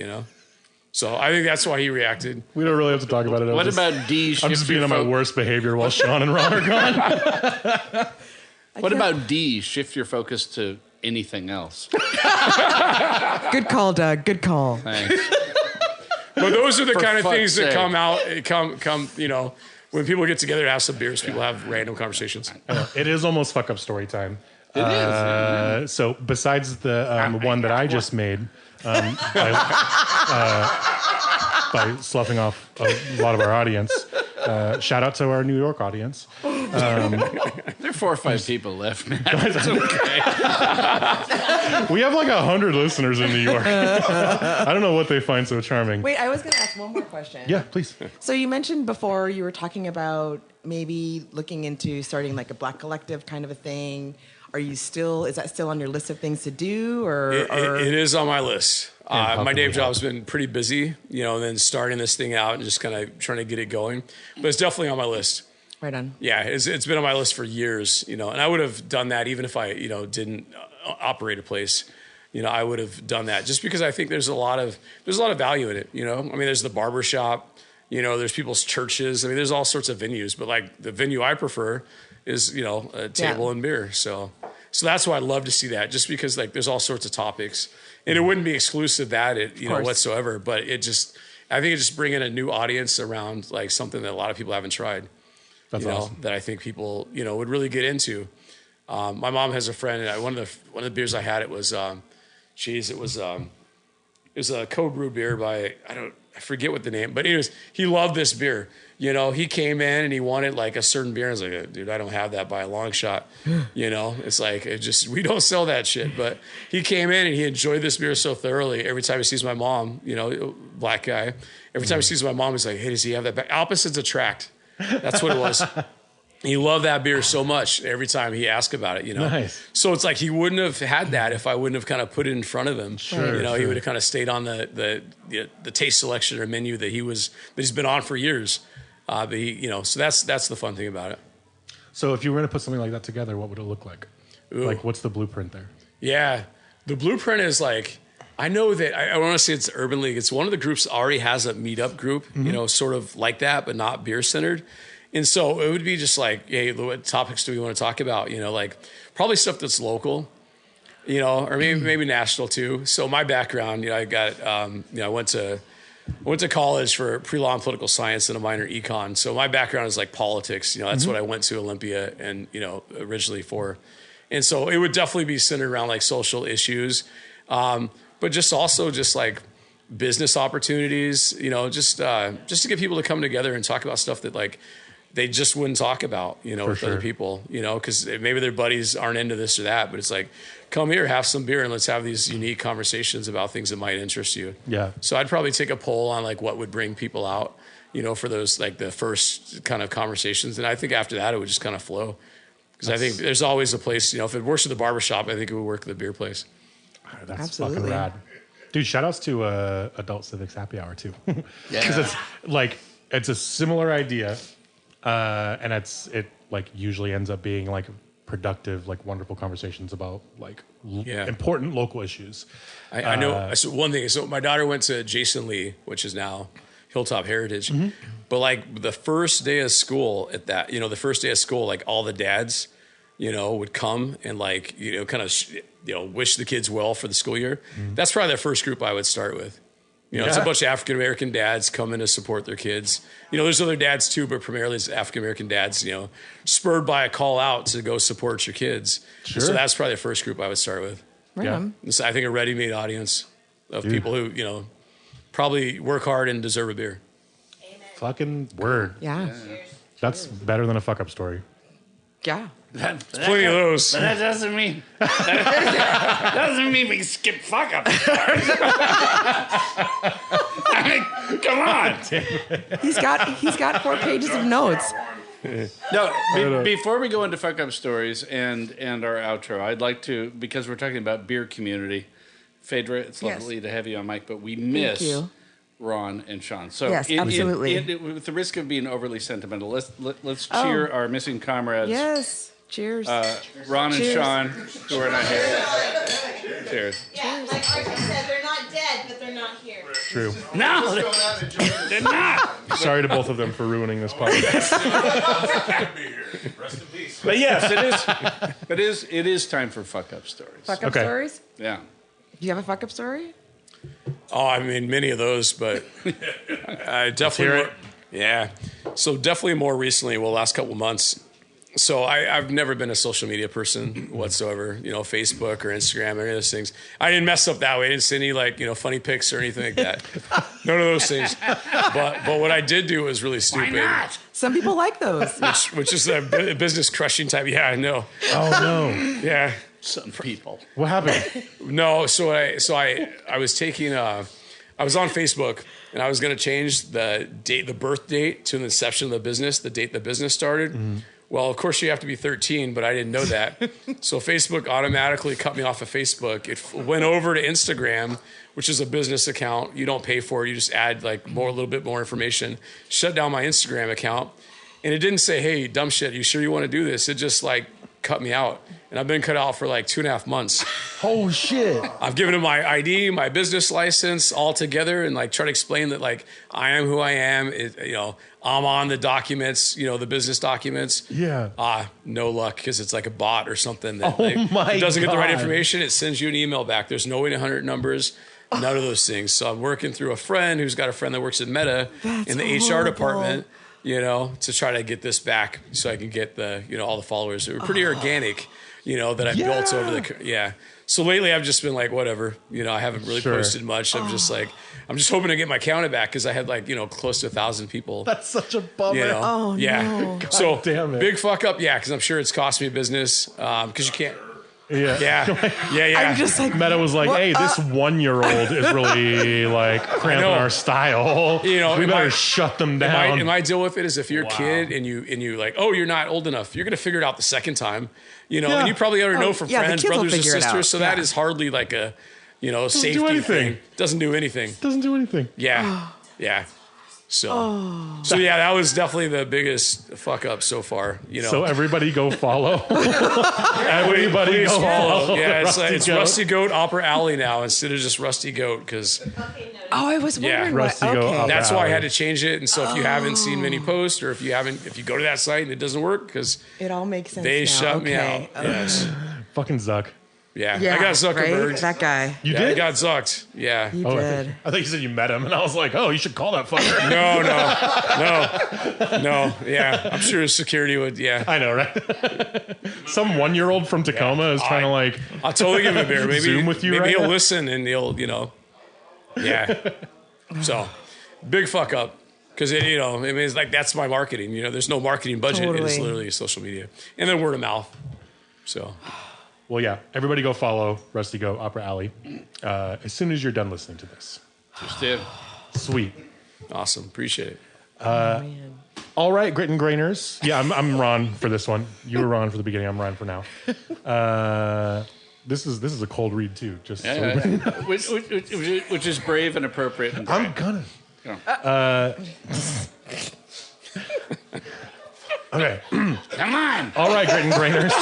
So I think that's why he reacted. We don't really have to talk about it. What about D? I'm just being on my worst behavior while Sean and Ron are gone. What about D? Shift your focus to anything else. Good call, Doug. Good call. Thanks. But those are the kind of fuck's things that sake. come, when people get together to have some beers, people have random conversations. It is almost fuck up story time. It is. So besides the one that I just made, by sloughing off a lot of our audience, shout out to our New York audience. There are 4 or 5 people left, man. It's okay. We have 100 listeners in New York. I don't know what they find so charming. Wait, I was going to ask one more question. Yeah, please. So you mentioned before you were talking about maybe looking into starting a Black collective kind of a thing. Is that still on your list of things to do? Or It is on my list. My day help? job's been pretty busy, and then starting this thing out and just kind of trying to get it going. But it's definitely on my list. Right on. Yeah, it's been on my list for years, and I would have done that even if I, didn't operate a place. I would have done that just because I think there's a lot of value in it. I mean, there's the barber shop, there's people's churches. I mean, there's all sorts of venues, but the venue I prefer is, a table and beer. So that's why I'd love to see that, just because there's all sorts of topics, and it wouldn't be exclusive at it, whatsoever. But I think it just bringing a new audience around something that a lot of people haven't tried. That's awesome. That I think people, would really get into. My mom has a friend, and one of the beers I had, it was a cold brew beer by, I forget what the name, but anyways, he loved this beer. He came in and he wanted a certain beer. And I was like, dude, I don't have that by a long shot. It's we don't sell that shit. But he came in and he enjoyed this beer so thoroughly. Every time he sees my mom, Black guy, every time he sees my mom, he's like, hey, does he have that back? Opposites attract. That's what it was. He loved that beer so much every time he asked about it, Nice. So it's he wouldn't have had that if I wouldn't have kind of put it in front of him. Sure, He would have kind of stayed on the taste selection or menu that he's been on for years. But so that's the fun thing about it. So if you were going to put something like that together, what would it look like? Ooh. What's the blueprint there? Yeah, the blueprint is I know that I want to say it's Urban League. It's one of the groups that already has a meetup group, sort of like that, but not beer centered. And so it would be just hey, what topics do we want to talk about? Probably stuff that's local, or maybe national too. So my background, I got, I went to college for pre-law and political science and a minor econ. So my background is politics. That's what I went to Olympia and, originally for. And so it would definitely be centered around social issues. But just also business opportunities, just to get people to come together and talk about stuff that they just wouldn't talk about, with other people, because maybe their buddies aren't into this or that, but it's come here, have some beer, and let's have these unique conversations about things that might interest you. Yeah. So I'd probably take a poll on what would bring people out, for those the first kind of conversations. And I think after that, it would just kind of flow. Because I think there's always a place, if it works at the barbershop, I think it would work at the beer place. That's Absolutely. fucking rad. Dude, shout outs to Adult Civics Happy Hour too. Because Yeah. it's a similar idea, and it like usually ends up being like productive, like wonderful conversations about like important local issues. I know. So one thing. So my daughter went to Jason Lee, which is now Hilltop Heritage. But like the first day of school at that, the first day of school, like all the dads, would come and like, kind of, wish the kids well for the school year. That's probably the first group I would start with. It's a bunch of African-American dads coming to support their kids. There's other dads too, but primarily it's African-American dads, spurred by a call out to go support your kids. Sure. So that's probably the first group I would start with. Right on. So I think a ready-made audience of people who, probably work hard and deserve a beer. Fucking word. Yeah. That's better than a fuck up story. Yeah. Plenty of those. But that doesn't mean we skip fuck up. Come on. He's got 4 pages of notes. No, before we go into fuck up stories and our outro, I'd like to, because we're talking about beer community, Phaedra, it's lovely to have you on mic, but we miss you. Ron and Sean. So Yes, absolutely. with the risk of being overly sentimental, let's cheer our missing comrades. Yes. Cheers. Ron and Cheers. Sean, who are not here. Cheers. Yeah, like Archie said, they're not dead, but they're not here. True. No, they're not. Sorry to both of them for ruining this podcast. Rest in peace. But yes, it is time for fuck up stories. Fuck up Okay. stories? Yeah. Do you have a fuck up story? Oh, I mean, many of those, but I definitely, yeah. So definitely more recently, last couple of months. So I've never been a social media person whatsoever, Facebook or Instagram or any of those things. I didn't mess up that way. I didn't see any funny pics or anything like that. None of those things. But what I did do was really stupid. Why not? Some people like those. Which is a business crushing type. Yeah, I know. Oh no. Yeah. Some people. What happened? No, I was taking I was on Facebook and I was going to change the birth date to the inception of the business, the date the business started. Well, of course you have to be 13, but I didn't know that. So Facebook automatically cut me off of Facebook. It went over to Instagram, which is a business account. You don't pay for it. You just add a little bit more information. Shut down my Instagram account. And it didn't say, hey, dumb shit, you sure you want to do this? It just cut me out. And I've been cut out for 2.5 months. Oh shit. I've given him my ID, my business license all together and try to explain that I am who I am. I'm on the documents, the business documents. Yeah. No luck because it's like a bot or something that my it doesn't get the right God. information. It sends you an email back. There's no 800 numbers, none of those things. So I'm working through a friend who's got a friend that works at Meta in the HR horrible. department, to try to get this back so I can get the, all the followers. They were pretty organic, that I built over the, So lately I've just been whatever, I haven't really posted much. I'm just I'm just hoping to get my count back because I had close to 1,000 people. That's such a bummer. Oh, no. God So damn it. big fuck up. Yeah. Cause I'm sure it's cost me business. Cause you can't. Yeah. Yeah. I'm just Meta was like, hey, this 1-year-old is really cramping know. our style. We better shut them down. My deal with it is if you're a kid and you you're not old enough, you're going to figure it out the second time, and you probably already know from yeah, the friends, kids will brothers or figure it out. sisters. So that is hardly a, safety anything. thing. Doesn't do anything. Doesn't do anything. Yeah. Yeah. So that was definitely the biggest fuck up so far. So everybody go follow. Everybody Please go follow. Yeah, Rusty it's Goat. Rusty Goat Opera Alley now instead of just Rusty Goat because Oh, I was wondering why. Rusty Goat Okay. Opera that's why I Alley. had to change it. And so if you haven't seen many posts or if you go to that site and it doesn't work because It all makes sense they now. shut me Okay. out. Yes. Fucking Zuck. Yeah. Yeah, I got Zuckerberg. right? That guy. You I did? got zucked. Yeah. You I did. thought you said you met him, and I was like, oh, you should call that fucker. No. Yeah. I'm sure security would. Yeah. I know, right? Some 1-year-old from Tacoma is trying to I'll totally give him a beer. Maybe Zoom with you maybe right he'll now? listen and he'll, yeah. So big fuck up. Because it's that's my marketing. There's no marketing budget. It is Totally. literally social media, and then word of mouth. So Well, yeah, everybody go follow Rusty Go Opera Alley as soon as you're done listening to this. Just did. Sweet. awesome, appreciate it. Man. All right, Grit and Grainers. Yeah, I'm Ron for this one. You were Ron for the beginning. I'm Ron for now. this is a cold read too. Just so Yeah, which is brave and appropriate. And I'm gonna. Okay. Come on. All right, Grit and Grainers.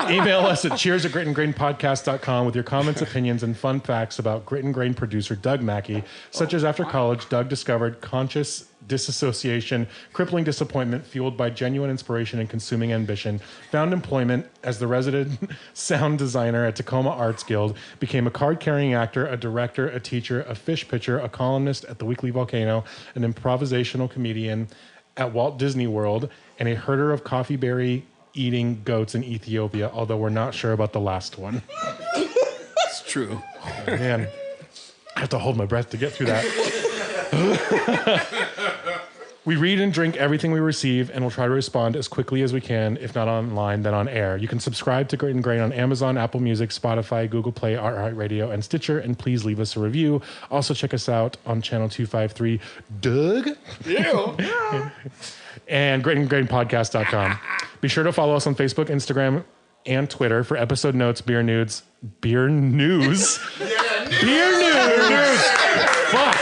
Email us at cheers@gritandgrainpodcast.com with your comments, opinions, and fun facts about Grit and Grain producer Doug Mackey, such as after college, Doug discovered conscious disassociation, crippling disappointment fueled by genuine inspiration and consuming ambition, found employment as the resident sound designer at Tacoma Arts Guild, became a card-carrying actor, a director, a teacher, a fish pitcher, a columnist at the Weekly Volcano, an improvisational comedian at Walt Disney World, and a herder of coffee berry eating goats in Ethiopia, although we're not sure about the last one. It's true. Man, I have to hold my breath to get through that. We read and drink everything we receive, and we'll try to respond as quickly as we can, if not online, then on air. You can subscribe to Grit and Grain on Amazon, Apple Music, Spotify, Google Play, iHeartRadio, and Stitcher, and please leave us a review. Also, check us out on Channel 253, Doug. Yeah. And gritandgrainpodcast.com. Be sure to follow us on Facebook, Instagram, and Twitter for episode notes, beer news. Beer news. Fuck.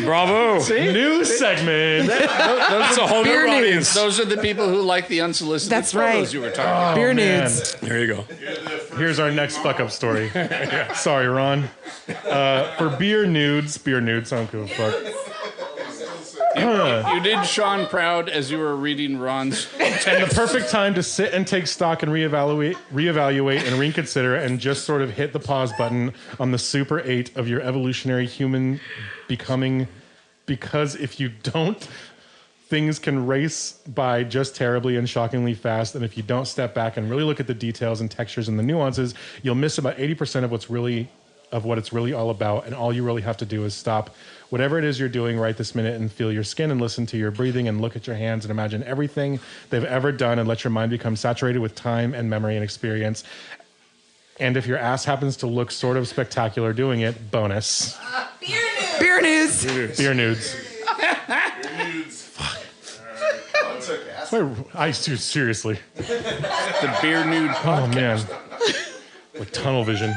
Bravo. See? News segment. Those a whole new audience. Those are the people who like the unsolicited That's photos right. you were talking about. Beer man. nudes. There you go. Here's our next fuck up story. Sorry, Ron. For beer nudes sound cool. Fuck. You did Sean proud as you were reading Ron's. And the perfect time to sit and take stock and reevaluate and reconsider and just sort of hit the pause button on the Super 8 of your evolutionary human becoming, because if you don't, things can race by just terribly and shockingly fast, and if you don't step back and really look at the details and textures and the nuances, you'll miss about 80% of what it's really all about, and all you really have to do is stop whatever it is you're doing right this minute and feel your skin and listen to your breathing and look at your hands and imagine everything they've ever done and let your mind become saturated with time and memory and experience. And if your ass happens to look sort of spectacular doing it, bonus. Beer news. Beer nudes. Wait, seriously. The beer nude podcast. Oh, man. Like tunnel vision.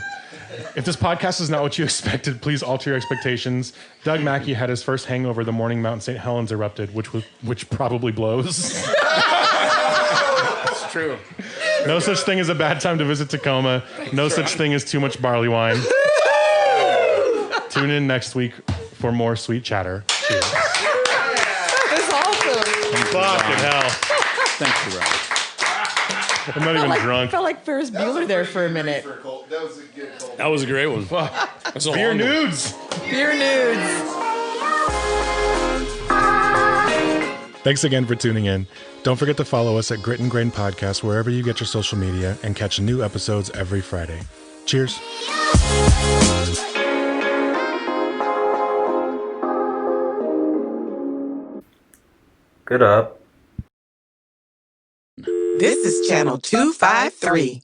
If this podcast is not what you expected, please alter your expectations. Doug Mackey had his first hangover the morning Mount St. Helens erupted, which probably blows. It's true. No such thing as a bad time to visit Tacoma. No such thing as too much barley wine. Tune in next week for more sweet chatter. Cheers. That was awesome. Fucking hell. Thank you, Ron. I'm not even drunk. Felt like Ferris Bueller there for a minute. That was a good call. That was a great one. That's a Beer long one. nudes. Beer nudes. Thanks again for tuning in. Don't forget to follow us at Grit and Grain Podcast wherever you get your social media and catch new episodes every Friday. Cheers. Good up. This is Channel 253.